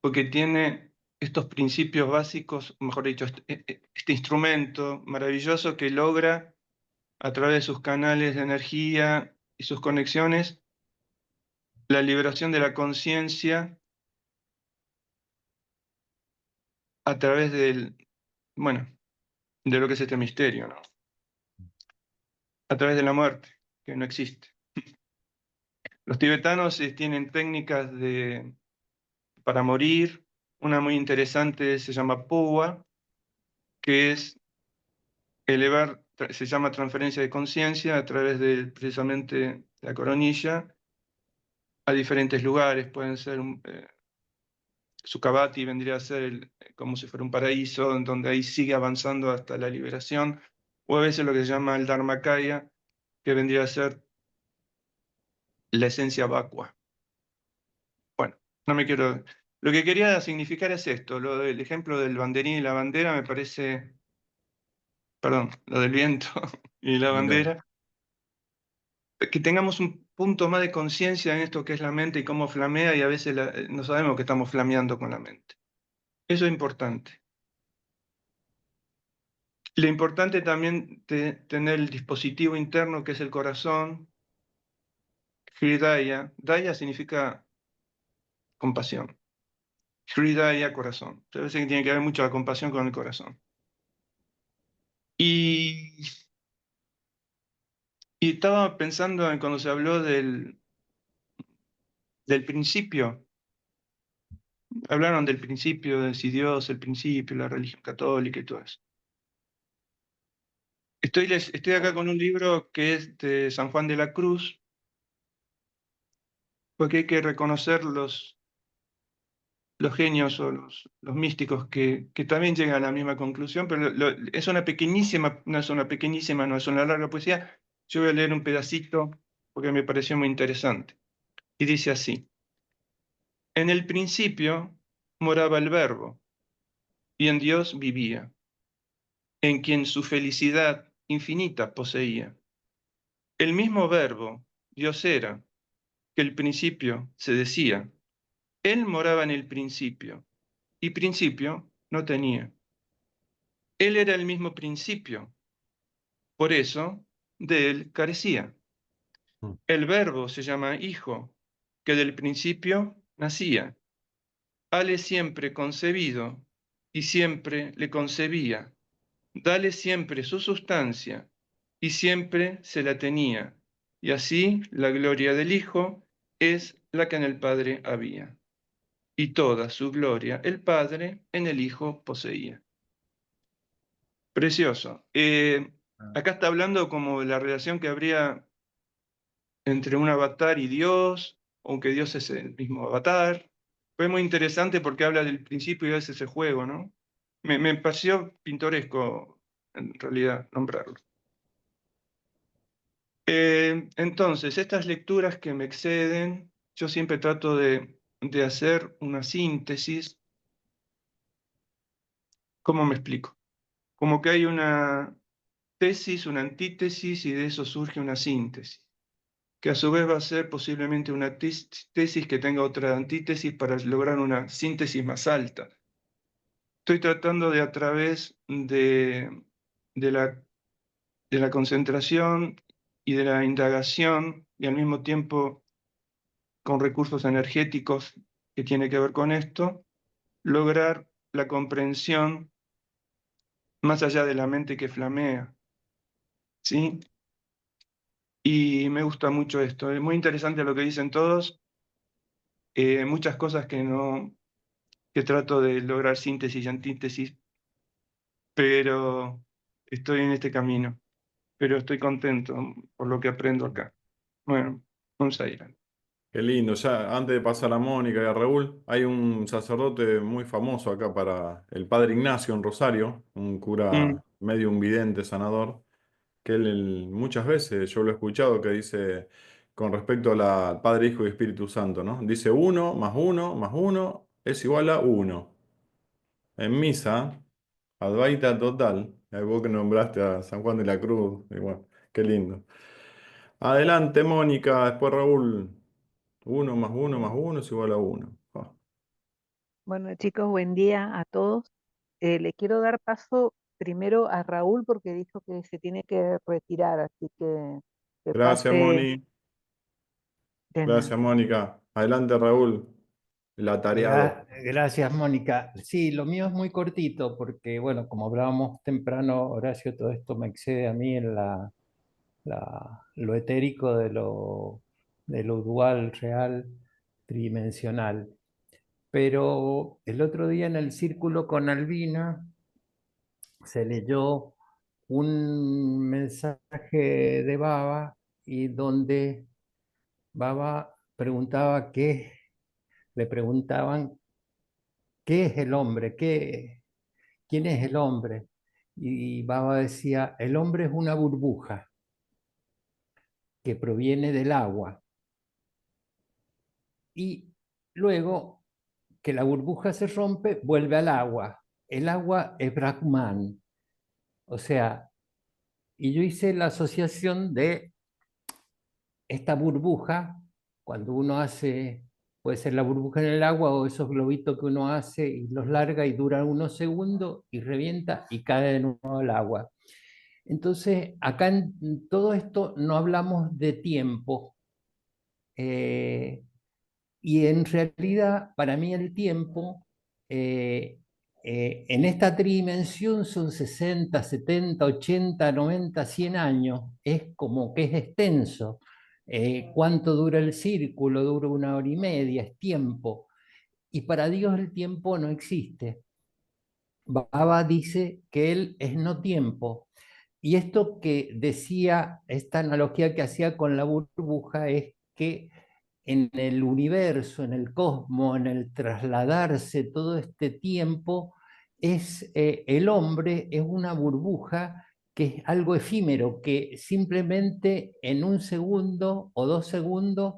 porque tiene estos principios básicos, o mejor dicho, este instrumento maravilloso que logra, a través de sus canales de energía y sus conexiones, la liberación de la conciencia a través bueno, de lo que es este misterio, ¿no? A través de la muerte, que no existe. Los tibetanos tienen técnicas para morir. Una muy interesante se llama Puwa, que es se llama transferencia de conciencia a través de precisamente la coronilla a diferentes lugares. Pueden ser Sukhavati vendría a ser como si fuera un paraíso, en donde ahí sigue avanzando hasta la liberación, o a veces lo que se llama el Dharmakaya, que vendría a ser la esencia vacua. Bueno, no me quiero... Lo que quería significar es esto, lo del ejemplo del banderín y la bandera me parece, perdón, lo del viento y la mira. bandera, que tengamos un punto más de conciencia en esto que es la mente y cómo flamea y a veces no sabemos que estamos flameando con la mente. Eso es importante. Lo importante también tener el dispositivo interno que es el corazón, Hridaya. Daya significa compasión. Hridaya, corazón. A veces tiene que haber mucha compasión con el corazón. Y, y estaba pensando en cuando se habló del principio. Hablaron del principio, de si Dios, el principio, la religión católica y todo eso. Estoy acá con un libro que es de San Juan de la Cruz, porque hay que reconocer los genios o los místicos que también llegan a la misma conclusión, pero es una pequeñísima, no es una larga poesía. Yo voy a leer un pedacito porque me pareció muy interesante. Y dice así: En el principio moraba el Verbo, y en Dios vivía, en quien su felicidad infinita poseía. El mismo Verbo, Dios era, que el principio se decía. Él moraba en el principio, y principio no tenía. Él era el mismo principio, por eso de él carecía. Mm. El verbo se llama hijo, que del principio nacía. Hale siempre concebido y siempre le concebía. Dale siempre su sustancia y siempre se la tenía. Y así la gloria del Hijo es la que en el Padre había. Y toda su gloria el Padre en el Hijo poseía. Precioso. Acá está hablando como de la relación que habría entre un avatar y Dios, aunque Dios es el mismo avatar. Fue muy interesante porque habla del principio y hace ese juego, ¿no? Me pareció pintoresco, en realidad, nombrarlo. Entonces, estas lecturas que me exceden, yo siempre trato de hacer una síntesis. ¿Cómo me explico? Como que hay una tesis, una antítesis, y de eso surge una síntesis, que a su vez va a ser posiblemente una tesis que tenga otra antítesis para lograr una síntesis más alta. Estoy tratando de, a través de la concentración y de la indagación, y al mismo tiempo con recursos energéticos que tiene que ver con esto, lograr la comprensión más allá de la mente que flamea, ¿sí? Y me gusta mucho esto. Es muy interesante lo que dicen todos. Muchas cosas que trato de lograr síntesis y antítesis, pero estoy en este camino. Pero estoy contento por lo que aprendo acá. Bueno, vamos a ir. Qué lindo. Ya antes de pasar a Mónica y a Raúl, hay un sacerdote muy famoso acá para el Padre Ignacio en Rosario, un Mm, cura medio un vidente sanador, que muchas veces yo lo he escuchado que dice con respecto al Padre, Hijo y Espíritu Santo, ¿no? Dice uno más uno es igual a uno. En misa, Advaita total, vos que nombraste a San Juan de la Cruz, y bueno, qué lindo. Adelante, Mónica, después Raúl. Uno más uno es igual a uno. Ah, Bueno, chicos, buen día a todos. Le quiero dar paso primero a Raúl porque dijo que se tiene que retirar, así que gracias, pase Moni. de Gracias, nada. Mónica. Adelante, Raúl. El atareado. Gracias, Mónica. Sí, lo mío es muy cortito porque, bueno, como hablábamos temprano, Horacio, todo esto me excede a mí en lo etérico de lo dual, real, tridimensional. Pero el otro día en el círculo con Albina se leyó un mensaje de Baba y donde Baba preguntaba le preguntaban qué es el hombre, quién es el hombre. Y Baba decía, el hombre es una burbuja que proviene del agua. Y luego que la burbuja se rompe, vuelve al agua. El agua es Brahman. O sea, y yo hice la asociación de esta burbuja, cuando uno hace, puede ser la burbuja en el agua o esos globitos que uno hace y los larga y duran unos segundos y revienta y cae de nuevo al agua. Entonces, acá en todo esto no hablamos de tiempo. eh, y en realidad, para mí el tiempo eh, en esta tridimensión son 60, 70, 80, 90, 100 años. Es como que es extenso. ¿Cuánto dura el círculo? Dura 1 hora y media, es tiempo. Y para Dios el tiempo no existe. Baba dice que Él es no tiempo. Y esto que decía, esta analogía que hacía con la burbuja es que en el universo, en el cosmos, en el trasladarse todo este tiempo, el hombre es una burbuja que es algo efímero, que simplemente en 1 segundo o 2 segundos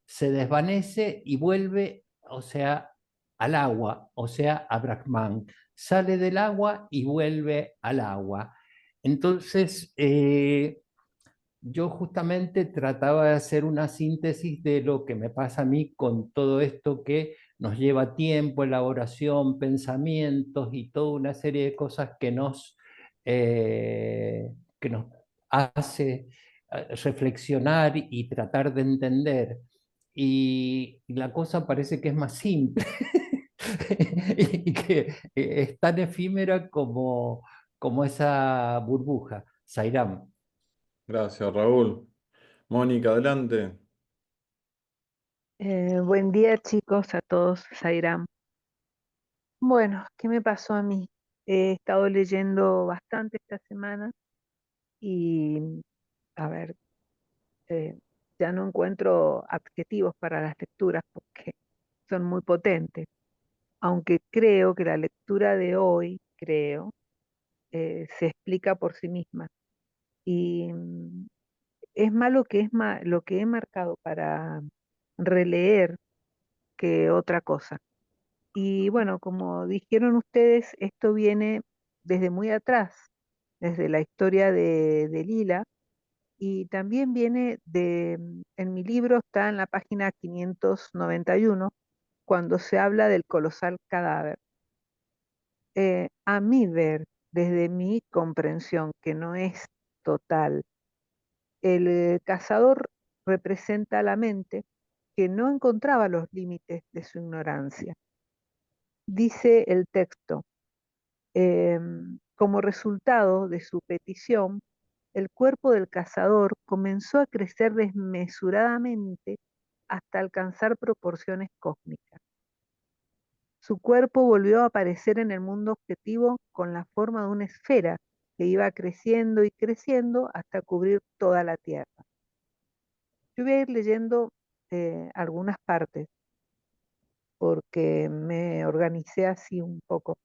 se desvanece y vuelve, o sea, al agua, o sea, a Brahman. Sale del agua y vuelve al agua. Entonces, yo justamente trataba de hacer una síntesis de lo que me pasa a mí con todo esto que nos lleva tiempo, elaboración, pensamientos y toda una serie de cosas que nos que nos hace reflexionar y tratar de entender. Y la cosa parece que es más simple y que es tan efímera como esa burbuja. Sairam. Gracias, Raúl. Mónica, adelante. Buen día, chicos, a todos, Sairam. Bueno, ¿qué me pasó a mí? He estado leyendo bastante esta semana y, a ver, eh, ya no encuentro adjetivos para las lecturas porque son muy potentes, aunque creo que la lectura de hoy, se explica por sí misma. Y es más lo que he marcado para releer que otra cosa. Y bueno, como dijeron ustedes, esto viene desde muy atrás, desde la historia de Lila, y también viene en mi libro está en la página 591, cuando se habla del colosal cadáver. A mi ver, desde mi comprensión, que no es total, el cazador representa la mente que no encontraba los límites de su ignorancia. Dice el texto, como resultado de su petición, el cuerpo del cazador comenzó a crecer desmesuradamente hasta alcanzar proporciones cósmicas. Su cuerpo volvió a aparecer en el mundo objetivo con la forma de una esfera que iba creciendo y creciendo hasta cubrir toda la Tierra. Yo voy a ir leyendo algunas partes porque me organicé así un poco.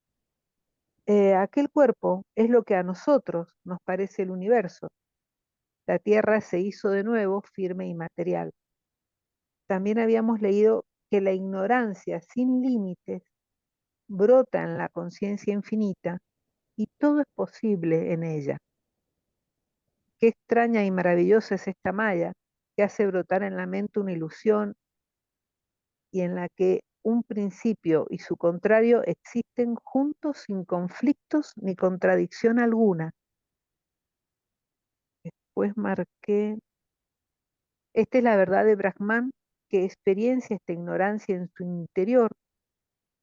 Aquel cuerpo es lo que a nosotros nos parece el universo. La Tierra se hizo de nuevo firme y material. También habíamos leído que la ignorancia sin límites brota en la conciencia infinita y todo es posible en ella. Qué extraña y maravillosa es esta malla que hace brotar en la mente una ilusión y en la que un principio y su contrario existen juntos sin conflictos ni contradicción alguna. Después marqué, esta es la verdad de Brahman que experiencia esta ignorancia en su interior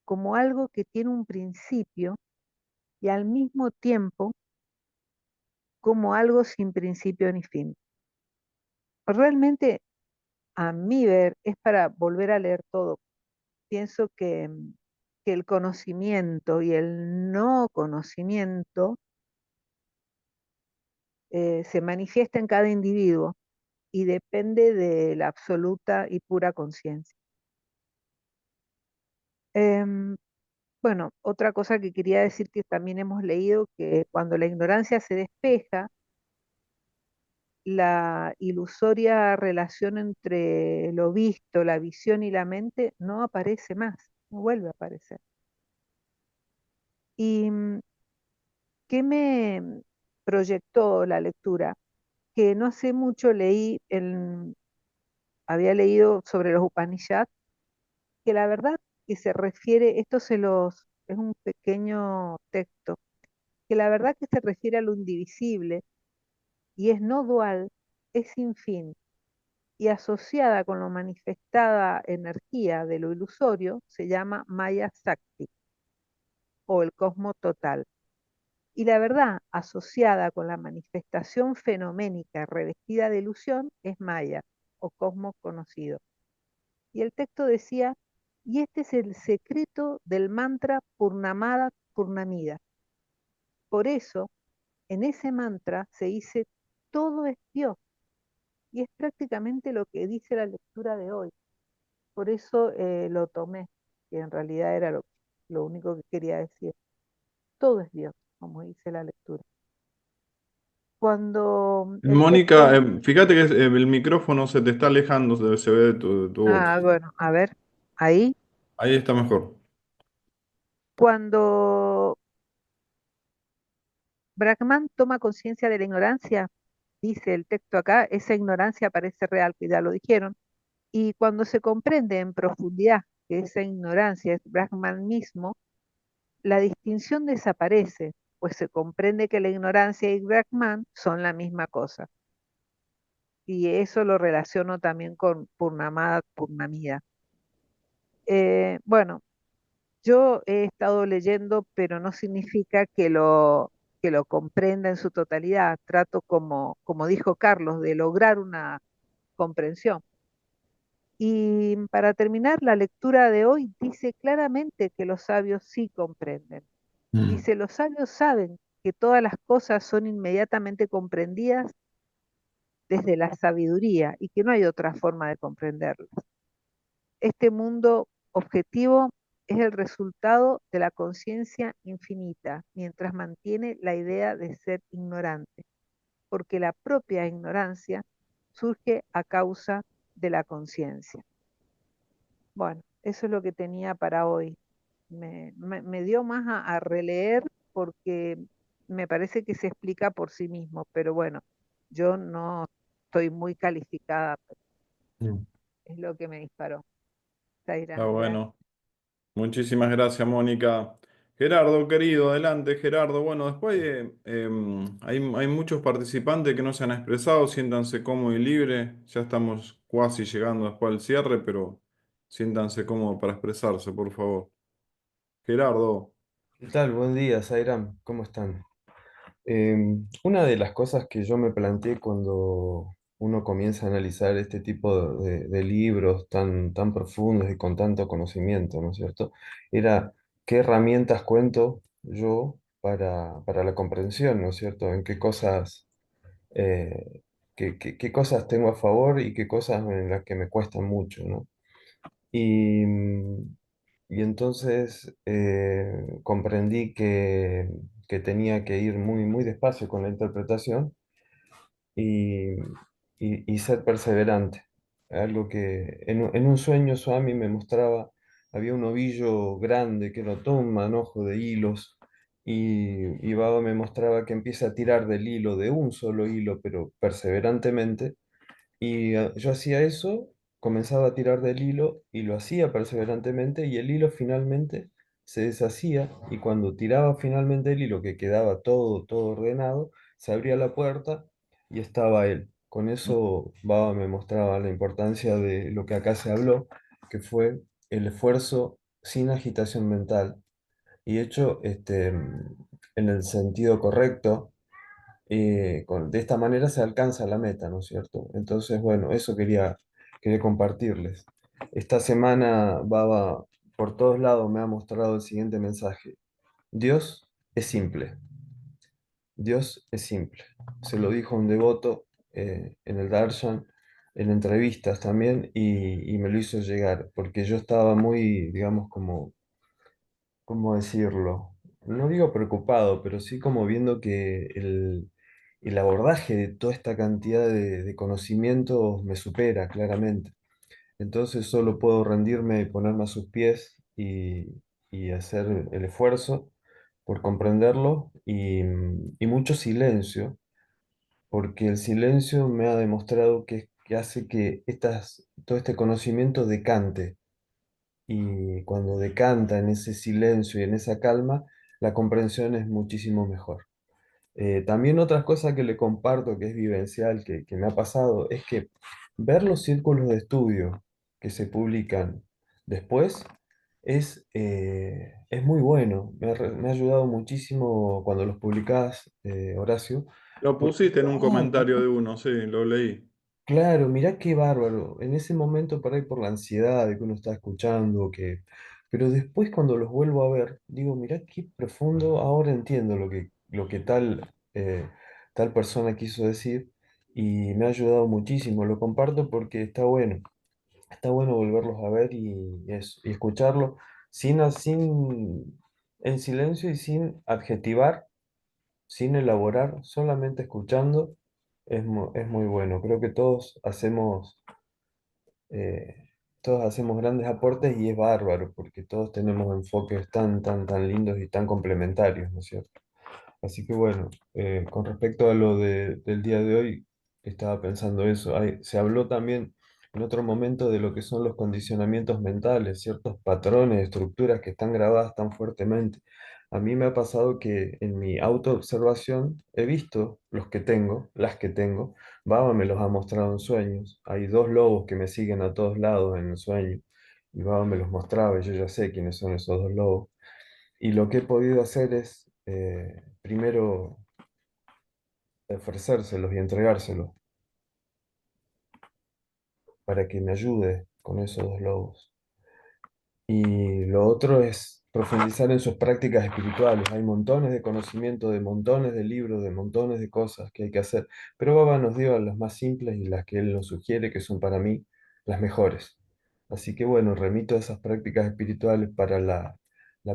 como algo que tiene un principio y al mismo tiempo como algo sin principio ni fin. Realmente, a mi ver, es para volver a leer todo. Pienso que el conocimiento y el no conocimiento se manifiesta en cada individuo y depende de la absoluta y pura conciencia. Bueno, otra cosa que quería decir que también hemos leído, que cuando la ignorancia se despeja, la ilusoria relación entre lo visto, la visión y la mente no aparece más, no vuelve a aparecer. ¿Y qué me proyectó la lectura? Que no hace mucho había leído sobre los Upanishads, que la verdad que se refiere, es un pequeño texto, que la verdad que se refiere a lo indivisible y es no dual, es sin fin, y asociada con la manifestada energía de lo ilusorio, se llama Maya Sakti, o el cosmo total. Y la verdad asociada con la manifestación fenoménica revestida de ilusión es Maya, o cosmo conocido. Y el texto decía, y este es el secreto del mantra Purnamada Purnamida. Por eso, en ese mantra se dice, todo es Dios. Y es prácticamente lo que dice la lectura de hoy. Por eso lo tomé, que en realidad era lo único que quería decir. Todo es Dios, como dice la lectura. Cuando el texto... Mónica, fíjate que el micrófono se te está alejando, se ve de tu voz. Bueno, a ver, ahí. Ahí está mejor. Cuando Brahman toma conciencia de la ignorancia, dice el texto acá, esa ignorancia parece real, que ya lo dijeron, y cuando se comprende en profundidad que esa ignorancia es Brahman mismo, la distinción desaparece, pues se comprende que la ignorancia y Brahman son la misma cosa. Y eso lo relaciono también con Purnamada, Purnamida. Bueno, yo he estado leyendo, pero no significa que lo comprenda en su totalidad. Trato, como dijo Carlos, de lograr una comprensión. Y para terminar, la lectura de hoy dice claramente que los sabios sí comprenden. Dice, los sabios saben que todas las cosas son inmediatamente comprendidas desde la sabiduría y que no hay otra forma de comprenderlas. Este mundo objetivo es el resultado de la conciencia infinita, mientras mantiene la idea de ser ignorante, porque la propia ignorancia surge a causa de la conciencia. Bueno, eso es lo que tenía para hoy. Me dio más a releer porque me parece que se explica por sí mismo, pero bueno, yo no estoy muy calificada, Mm. es lo que me disparó. Está Zaira, gracias. bueno. Muchísimas gracias, Mónica. Gerardo, querido, adelante, Gerardo. Bueno, después hay muchos participantes que no se han expresado, siéntanse cómodos y libres. Ya estamos casi llegando después al cierre, pero siéntanse cómodos para expresarse, por favor. Gerardo. ¿Qué tal? Buen día, Zairam. ¿Cómo están? Una de las cosas que yo me planteé cuando uno comienza a analizar este tipo de libros tan profundos y con tanto conocimiento, ¿no es cierto? Era qué herramientas cuento yo para la comprensión, ¿no es cierto? En qué cosas, qué cosas tengo a favor y qué cosas en las que me cuestan mucho, ¿no? Y, y entonces comprendí que tenía que ir muy despacio con la interpretación y, y ser perseverante. Algo que en un sueño Swami me mostraba, había un ovillo grande que era todo un manojo de hilos y Baba me mostraba que empieza a tirar del hilo, de un solo hilo, pero perseverantemente y yo hacía eso, comenzaba a tirar del hilo y lo hacía perseverantemente y el hilo finalmente se deshacía y cuando tiraba finalmente el hilo, que quedaba todo ordenado, se abría la puerta y estaba él. Con eso Baba me mostraba la importancia de lo que acá se habló, que fue el esfuerzo sin agitación mental y hecho en el sentido correcto de esta manera se alcanza la meta, ¿no es cierto? Entonces, bueno, eso quería compartirles. Esta semana Baba por todos lados me ha mostrado el siguiente mensaje. Dios es simple. Dios es simple. Se lo dijo un devoto en el Darshan, en entrevistas también, y me lo hizo llegar, porque yo estaba muy, digamos, como ¿cómo decirlo? No digo preocupado, pero sí como viendo que el abordaje de toda esta cantidad de conocimientos me supera claramente. Entonces solo puedo rendirme y ponerme a sus pies y hacer el esfuerzo por comprenderlo y mucho silencio, porque el silencio me ha demostrado que hace que todo este conocimiento decante y cuando decanta en ese silencio y en esa calma, la comprensión es muchísimo mejor. También otras cosas que le comparto, que es vivencial, que me ha pasado, es que ver los círculos de estudio que se publican después es muy bueno. Me ha ayudado muchísimo cuando los publicás, Horacio, Lo porque pusiste en un comentario de uno, sí, lo leí. claro, mirá qué bárbaro. En ese momento por ahí por la ansiedad de que uno está escuchando, pero después cuando los vuelvo a ver, digo, mirá qué profundo, ahora entiendo lo que tal persona quiso decir y me ha ayudado muchísimo. Lo comparto porque está bueno volverlos a ver y escucharlo en silencio y sin adjetivar sin elaborar, solamente escuchando, es muy bueno. Creo que eh, todos hacemos grandes aportes y es bárbaro, porque todos tenemos enfoques tan lindos y tan complementarios, ¿no es cierto? Así que bueno, con respecto a del día de hoy, estaba pensando eso. Se habló también en otro momento de lo que son los condicionamientos mentales, ciertos patrones, estructuras que están grabadas tan fuertemente. A mí me ha pasado que en mi autoobservación he visto los que tengo, las que tengo. Baba me los ha mostrado en sueños. Hay dos lobos que me siguen a todos lados en el sueño. Y Baba me los mostraba y yo ya sé quiénes son esos dos lobos. Y lo que he podido hacer es, primero, ofrecérselos y entregárselos para que me ayude con esos dos lobos. Y lo otro es profundizar en sus prácticas espirituales. Hay montones de conocimiento, de montones de libros, de montones de cosas que hay que hacer. Pero Baba nos dio las más simples y las que él nos sugiere, que son para mí las mejores. Así que bueno, remito a esas prácticas espirituales para la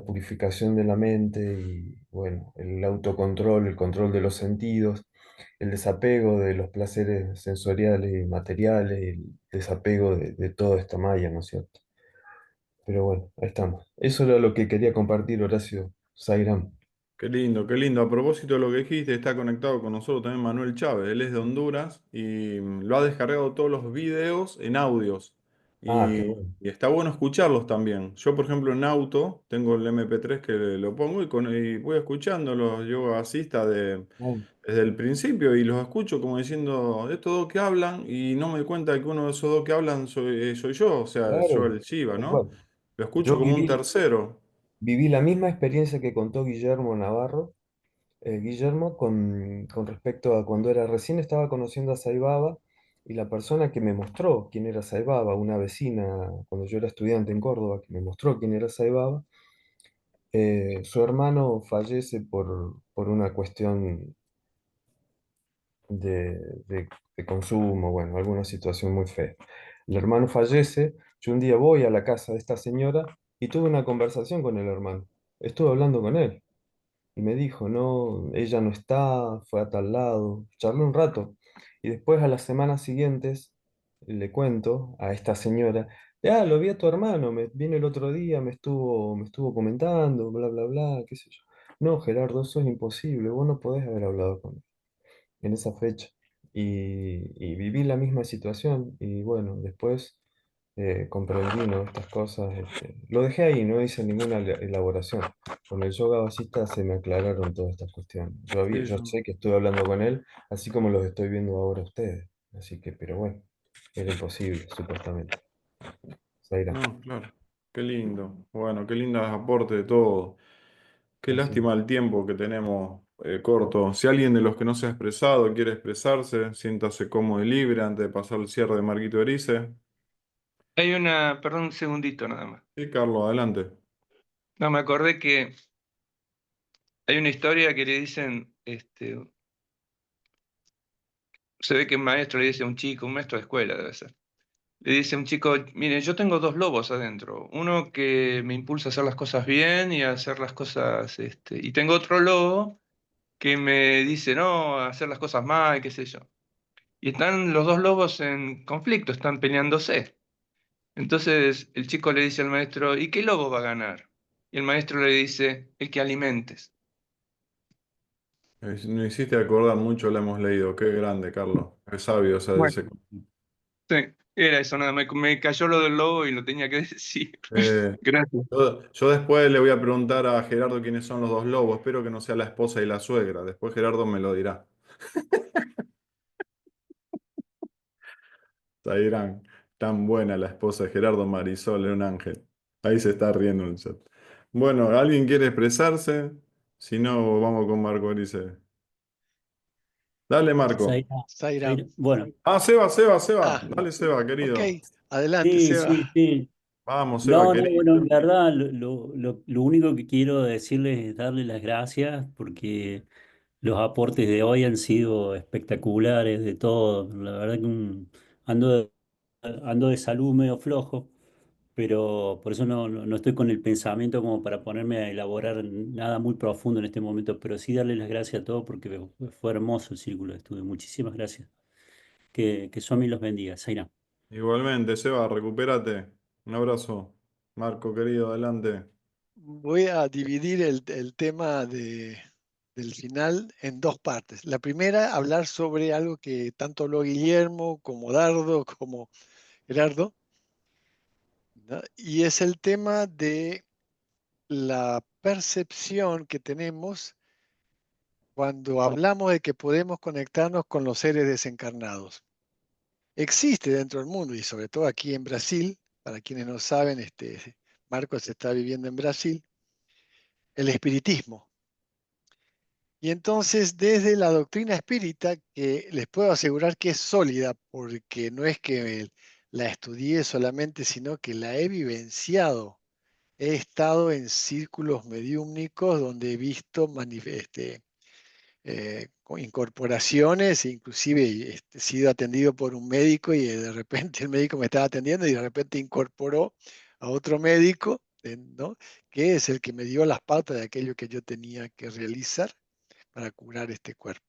purificación de la mente y bueno, el autocontrol, el control de los sentidos, el desapego de los placeres sensoriales y materiales, y el desapego de toda esta malla, ¿no es cierto? Pero bueno, ahí estamos. Eso era lo que quería compartir, Horacio Sairam. Qué lindo, qué lindo. A propósito de lo que dijiste, está conectado con nosotros también Manuel Chávez. Él es de Honduras y lo ha descargado todos los videos en audios. Ah, qué Y, bueno. y está bueno escucharlos también. Yo, por ejemplo, en auto tengo el MP3 que lo pongo y voy escuchando los yoga asista Ah, desde el principio y los escucho como diciendo, estos dos que hablan y no me doy cuenta que uno de esos dos que hablan soy yo, o sea, yo claro, el Shiva, tal ¿no? cual. Lo escucho Yo como un viví, tercero. viví la misma experiencia que contó Guillermo Navarro, Guillermo, con respecto a cuando era recién estaba conociendo a Saibaba y la persona que me mostró quién era Saibaba, una vecina, cuando yo era estudiante en Córdoba, que me mostró quién era Saibaba, su hermano fallece por una cuestión de, de consumo, bueno, alguna situación muy fea. El hermano fallece, yo un día voy a la casa de esta señora y tuve una conversación con el hermano. Estuve hablando con él y me dijo, no, ella no está, fue a tal lado, charlé un rato. Y después a las semanas siguientes le cuento a esta señora, ah, lo vi a tu hermano, vino el otro día, me estuvo comentando, bla, bla, bla, qué sé yo. No, Gerardo, eso es imposible, vos no podés haber hablado con él en esa fecha. Y viví la misma situación y bueno, después comprendí, ¿no? Estas cosas. Lo dejé ahí, no hice ninguna elaboración. Con el yoga vasista se me aclararon todas estas cuestiones. Sí, Yo sé que estuve hablando con él, así como los estoy viendo ahora ustedes. Así que, pero bueno, era imposible, supuestamente. Zaira, no, claro. Qué lindo. Bueno, qué lindo aporte de todo. Qué así. lástima el tiempo que tenemos corto. Si alguien de los que no se ha expresado quiere expresarse, siéntase cómodo y libre antes de pasar el cierre de Marquito Erice. Hay una, perdón, un segundito nada más. Sí, Carlos, adelante. No, me acordé que hay una historia que le dicen, se ve que un maestro le dice a un chico, un maestro de escuela debe ser, le dice a un chico, mire, yo tengo dos lobos adentro, uno que me impulsa a hacer las cosas bien y a hacer las cosas, y tengo otro lobo que me dice, no, a hacer las cosas mal, qué sé yo. Y están los dos lobos en conflicto, están peleándose. Entonces el chico le dice al maestro, ¿y qué lobo va a ganar? Y el maestro le dice, el que alimentes. Me hiciste acordar mucho, lo hemos leído. Qué grande, Carlos. Qué sabio, o sea, Bueno, sí, era eso, nada, me cayó lo del lobo y lo tenía que decir. Eh, Gracias. yo después le voy a preguntar a Gerardo quiénes son los dos lobos. Espero que no sea la esposa y la suegra. Después Gerardo me lo dirá. Zairán, tan buena la esposa de Gerardo Marisol, era un ángel. Ahí se está riendo en el chat. Bueno, ¿alguien quiere expresarse? Si no, vamos con Marco Erice. Dale, Marco. Zaira, Zairam. bueno, Ah, Seba, Seba, Seba. Ah, Dale, Seba, ok. querido. Adelante, sí, Seba. sí, sí. Vamos, Seba, No, no, bueno, querido. en verdad lo único que quiero decirles es darles las gracias porque los aportes de hoy han sido espectaculares de todo. La verdad que ando, de, ando de salud medio flojo, pero por eso no estoy con el pensamiento como para ponerme a elaborar nada muy profundo en este momento, pero sí darles las gracias a todos porque fue hermoso el círculo de estudio. Muchísimas gracias. Que Somi los bendiga. Zaira. Igualmente, Seba, recupérate. Un abrazo. Marco, querido, adelante. Voy a dividir el tema del final en dos partes. La primera, hablar sobre algo que tanto habló Guillermo como Dardo, como Gerardo, ¿no? Y es el tema de la percepción que tenemos cuando hablamos de que podemos conectarnos con los seres desencarnados. Existe dentro del mundo, y sobre todo aquí en Brasil, para quienes no saben, Marcos está viviendo en Brasil, el espiritismo. Y entonces, desde la doctrina espírita, que les puedo asegurar que es sólida, porque no es que la estudié solamente, sino que la he vivenciado. He estado en círculos mediúmnicos donde he visto con incorporaciones, inclusive he sido atendido por un médico y de repente el médico me estaba atendiendo y de repente incorporó a otro médico, ¿no? Que es el que me dio las pautas de aquello que yo tenía que realizar para curar este cuerpo.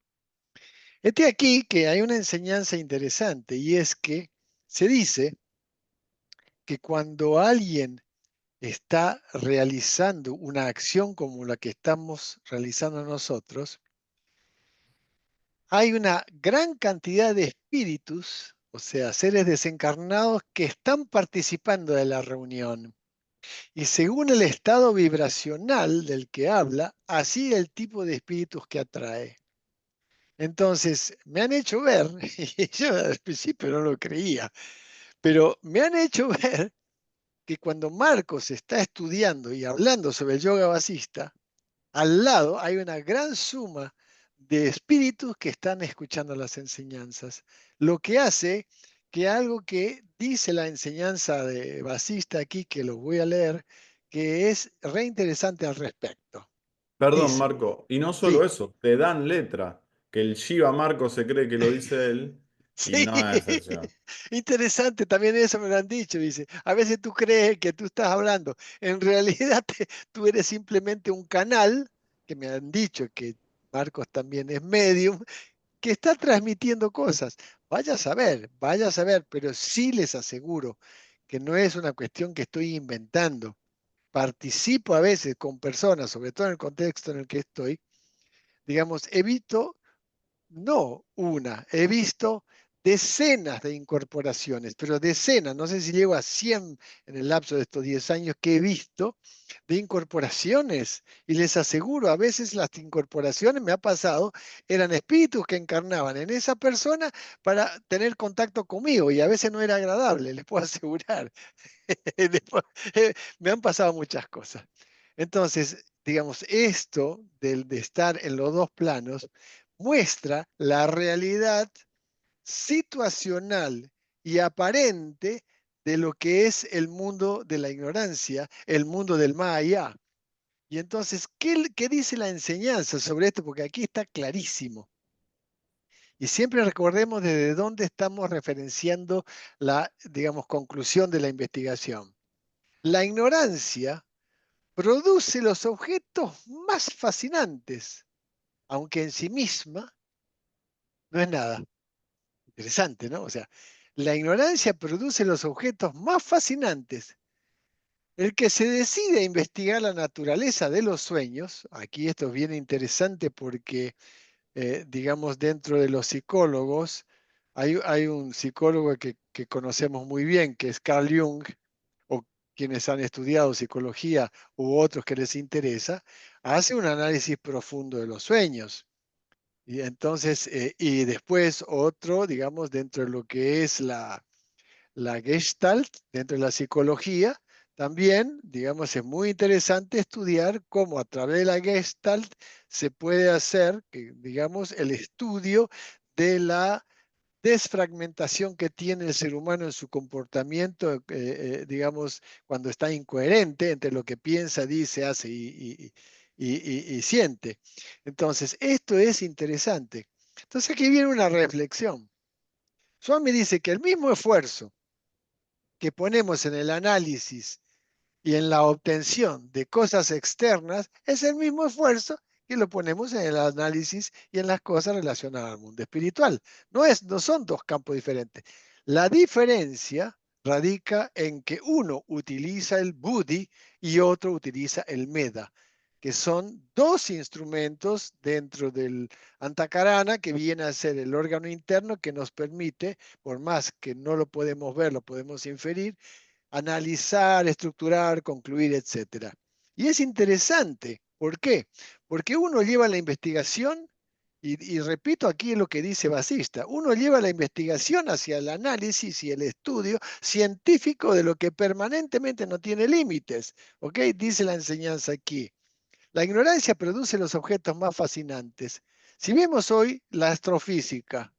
Este aquí que hay una enseñanza interesante y es que se dice que cuando alguien está realizando una acción como la que estamos realizando nosotros, hay una gran cantidad de espíritus, o sea, seres desencarnados que están participando de la reunión. Y según el estado vibracional del que habla, así el tipo de espíritus que atrae. Entonces, me han hecho ver, y yo al principio no lo creía, pero me han hecho ver que cuando Marcos está estudiando y hablando sobre el yoga basista, al lado hay una gran suma de espíritus que están escuchando las enseñanzas, lo que hace que algo que dice la enseñanza de basista aquí, que lo voy a leer, que es re interesante al respecto. Perdón, Dice, Marco, y no solo sí, eso, te dan letra, que el Shiva Marco se cree que lo dice él y sí, no es el Shiva. interesante, también eso me lo han dicho, dice. A veces tú crees que tú estás hablando, en realidad tú eres simplemente un canal, que me han dicho que Marcos también es medium, que está transmitiendo cosas. Vaya a saber, pero sí les aseguro que no es una cuestión que estoy inventando. Participo a veces con personas, sobre todo en el contexto en el que estoy, digamos, he visto no una, he visto decenas de incorporaciones, pero decenas, no sé si llego a 100 en el lapso de estos 10 años que he visto de incorporaciones. Y les aseguro, a veces las incorporaciones, me ha pasado, eran espíritus que encarnaban en esa persona para tener contacto conmigo y a veces no era agradable, les puedo asegurar. Después, me han pasado muchas cosas. Entonces, digamos, esto de estar en los dos planos muestra la realidad situacional y aparente de lo que es el mundo de la ignorancia, el mundo del más allá. Y entonces, ¿qué dice la enseñanza sobre esto? Porque aquí está clarísimo. Y siempre recordemos desde dónde estamos referenciando la, digamos, conclusión de la investigación. La ignorancia produce los objetos más fascinantes, aunque en sí misma no es nada. Interesante, ¿no? O sea, la ignorancia produce los objetos más fascinantes. El que se decide a investigar la naturaleza de los sueños, aquí esto es bien interesante porque, digamos, dentro de los psicólogos, hay un psicólogo que conocemos muy bien, que es Carl Jung, o quienes han estudiado psicología u otros que les interesa, hace un análisis profundo de los sueños. Y entonces, y después otro, digamos, dentro de lo que es la Gestalt, dentro de la psicología, también, digamos, es muy interesante estudiar cómo a través de la Gestalt se puede hacer, digamos, el estudio de la desfragmentación que tiene el ser humano en su comportamiento, digamos, cuando está incoherente entre lo que piensa, dice, hace y siente. Entonces, esto es interesante. Entonces, aquí viene una reflexión. Swami dice que el mismo esfuerzo que ponemos en el análisis y en la obtención de cosas externas es el mismo esfuerzo que lo ponemos en el análisis y en las cosas relacionadas al mundo espiritual. No son dos campos diferentes. La diferencia radica en que uno utiliza el buddhi y otro utiliza el meda, que son dos instrumentos dentro del antakarana que viene a ser el órgano interno que nos permite, por más que no lo podemos ver, lo podemos inferir, analizar, estructurar, concluir, etc. Y es interesante. ¿Por qué? Porque uno lleva la investigación, y repito aquí lo que dice Basista, uno lleva la investigación hacia el análisis y el estudio científico de lo que permanentemente no tiene límites. ¿Ok? Dice la enseñanza aquí. La ignorancia produce los objetos más fascinantes. Si vemos hoy la astrofísica,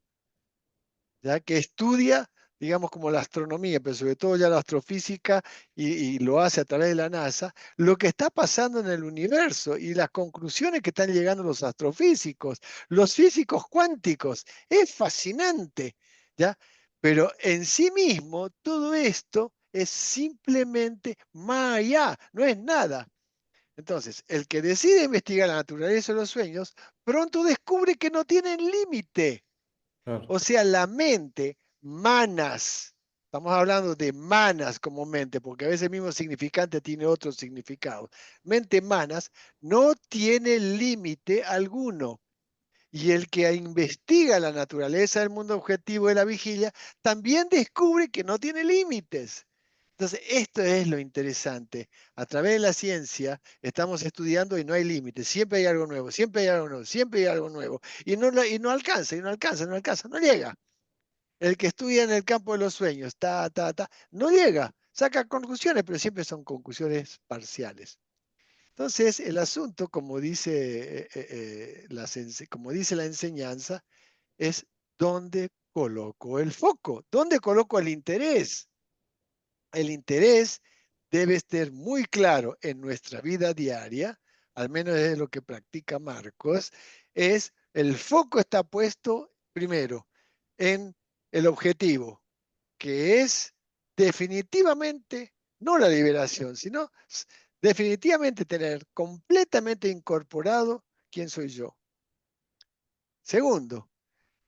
ya que estudia, digamos, como la astronomía, pero sobre todo ya la astrofísica y lo hace a través de la NASA, lo que está pasando en el universo y las conclusiones que están llegando los astrofísicos, los físicos cuánticos, es fascinante, ¿ya? Pero en sí mismo todo esto es simplemente Maya, no es nada. Entonces, el que decide investigar la naturaleza de los sueños, pronto descubre que no tienen límite. Claro. O sea, la mente, manas, estamos hablando de manas como mente, porque a veces el mismo significante tiene otro significado. Mente manas no tiene límite alguno. Y el que investiga la naturaleza del mundo objetivo de la vigilia también descubre que no tiene límites. Entonces, esto es lo interesante. A través de la ciencia estamos estudiando y no hay límites. Siempre hay algo nuevo, siempre hay algo nuevo, siempre hay algo nuevo. Y no alcanza, y no alcanza, no alcanza, no llega. El que estudia en el campo de los sueños, no llega. Saca conclusiones, pero siempre son conclusiones parciales. Entonces, el asunto, como dice, como dice la enseñanza, es dónde coloco el foco, dónde coloco el interés. El interés debe estar muy claro en nuestra vida diaria, al menos es lo que practica Marcos, es el foco está puesto primero en el objetivo, que es definitivamente no la liberación, sino definitivamente tener completamente incorporado quién soy yo. Segundo,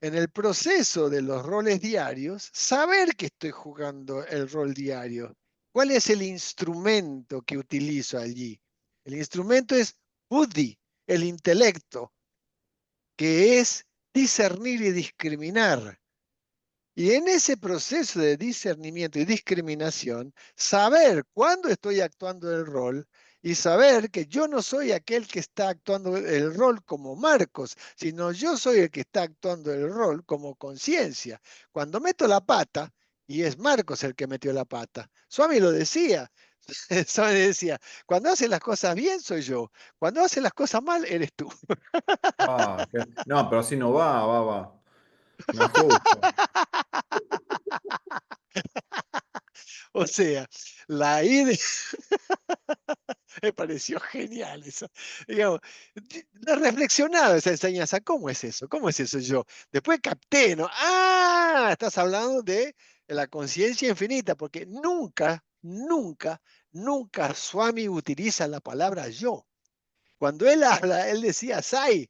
en el proceso de los roles diarios, saber que estoy jugando el rol diario. ¿Cuál es el instrumento que utilizo allí? El instrumento es buddhi, el intelecto, que es discernir y discriminar. Y en ese proceso de discernimiento y discriminación, saber cuándo estoy actuando el rol y saber que yo no soy aquel que está actuando el rol como Marcos, sino yo soy el que está actuando el rol como conciencia. Cuando meto la pata, y es Marcos el que metió la pata, Swami lo decía. Swami decía, cuando haces las cosas bien soy yo, cuando haces las cosas mal eres tú. No, pero así no va. Me ajusto. O sea, la idea... Me pareció genial eso. Digamos, la reflexionaba esa enseñanza. ¿Cómo es eso? ¿Cómo es eso yo? Después capté, ¿no? Ah, estás hablando de la conciencia infinita, porque nunca Swami utiliza la palabra yo. Cuando él habla, él decía Sai,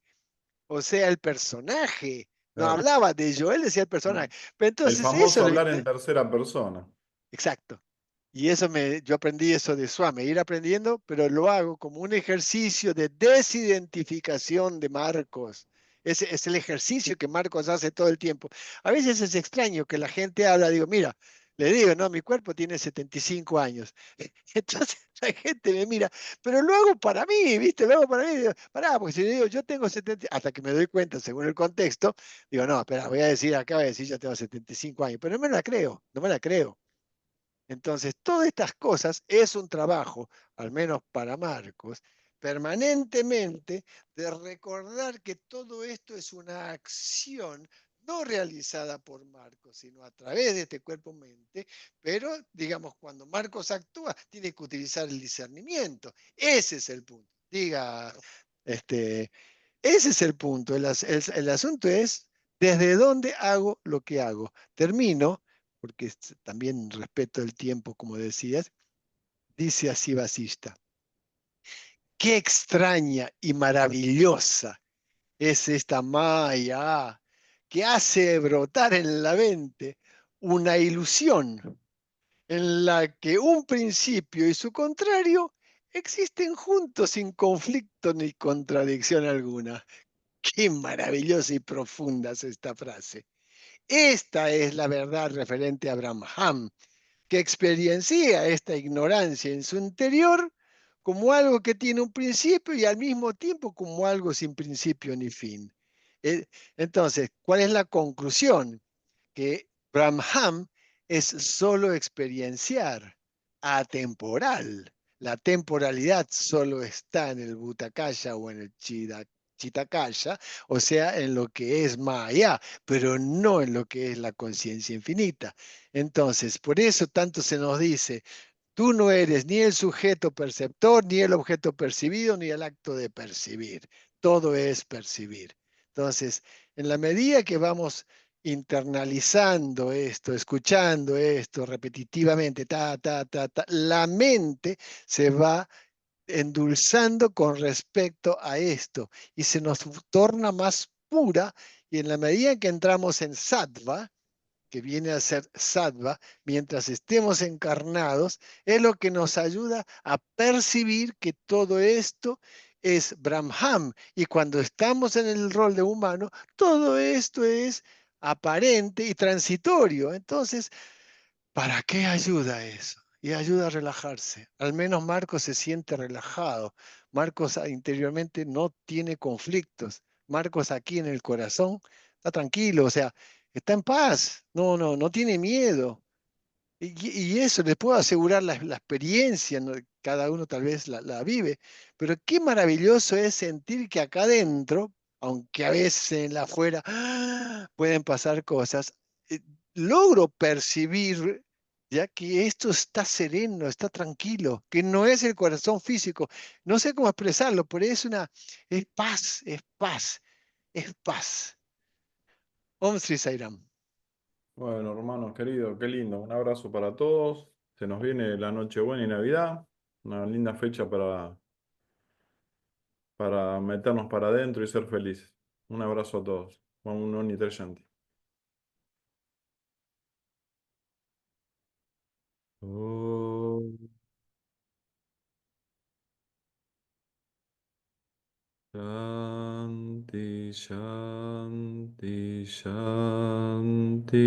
o sea, el personaje. No Claro. hablaba de yo, él decía el personaje. Pero El entonces, eso famoso es hablar en tercera persona. exacto. Y eso yo aprendí eso de Swami, ir aprendiendo, pero lo hago como un ejercicio de desidentificación de Marcos. Es el ejercicio que Marcos hace todo el tiempo. A veces es extraño que la gente habla, digo, mira, le digo, no, mi cuerpo tiene 75 años. Entonces la gente me mira, pero lo hago para mí, ¿viste? Lo hago para mí. Digo, pará, porque si digo, yo tengo 70, hasta que me doy cuenta, según el contexto, digo, no, espera, voy a decir, acá voy a decir, yo tengo 75 años, pero no me la creo, no me la creo. Entonces, todas estas cosas es un trabajo, al menos para Marcos, permanentemente de recordar que todo esto es una acción no realizada por Marcos, sino a través de este cuerpo-mente, pero digamos, cuando Marcos actúa, tiene que utilizar el discernimiento. Ese es el punto. Diga, ese es el punto. El asunto es desde dónde hago lo que hago. Termino porque también respeto el tiempo, como decías, dice así Basista. Qué extraña y maravillosa es esta Maya que hace brotar en la mente una ilusión en la que un principio y su contrario existen juntos sin conflicto ni contradicción alguna. Qué maravillosa y profunda es esta frase. Esta es la verdad referente a Brahman, que experiencia esta ignorancia en su interior como algo que tiene un principio y al mismo tiempo como algo sin principio ni fin. Eh, Entonces, ¿cuál es la conclusión? Que Brahman es solo experienciar, atemporal. La temporalidad solo está en el Bhutakaya o en el Chitakaya, o sea, en lo que es Maya, pero no en lo que es la conciencia infinita. Entonces, por eso tanto se nos dice, tú no eres ni el sujeto perceptor, ni el objeto percibido, ni el acto de percibir. Todo es percibir. Entonces, en la medida que vamos internalizando esto, escuchando esto repetitivamente, la mente se va endulzando con respecto a esto y se nos torna más pura y en la medida en que entramos en sattva, que viene a ser sattva, mientras estemos encarnados, es lo que nos ayuda a percibir que todo esto es Brahman. Y cuando estamos en el rol de humano, todo esto es aparente y transitorio. Entonces, ¿para qué ayuda eso? Y ayuda a relajarse. Al menos Marcos se siente relajado. Marcos interiormente no tiene conflictos. Marcos aquí en el corazón está tranquilo, o sea, está en paz. No tiene miedo. Y eso les puedo asegurar la experiencia, ¿no? Cada uno tal vez la vive, pero qué maravilloso es sentir que acá adentro, aunque a veces en la afuera pueden pasar cosas, eh, logro percibir ya que esto está sereno, está tranquilo, que no es el corazón físico. No sé cómo expresarlo, pero es paz, es paz, es paz. Om Sri Sairam. Bueno, hermanos queridos, qué lindo. Un abrazo para todos. Se nos viene la Nochebuena y Navidad. Una linda fecha para meternos para adentro y ser felices. Un abrazo a todos. Vamos un Noni Shanti. Om Shanti, Shanti, Shanti.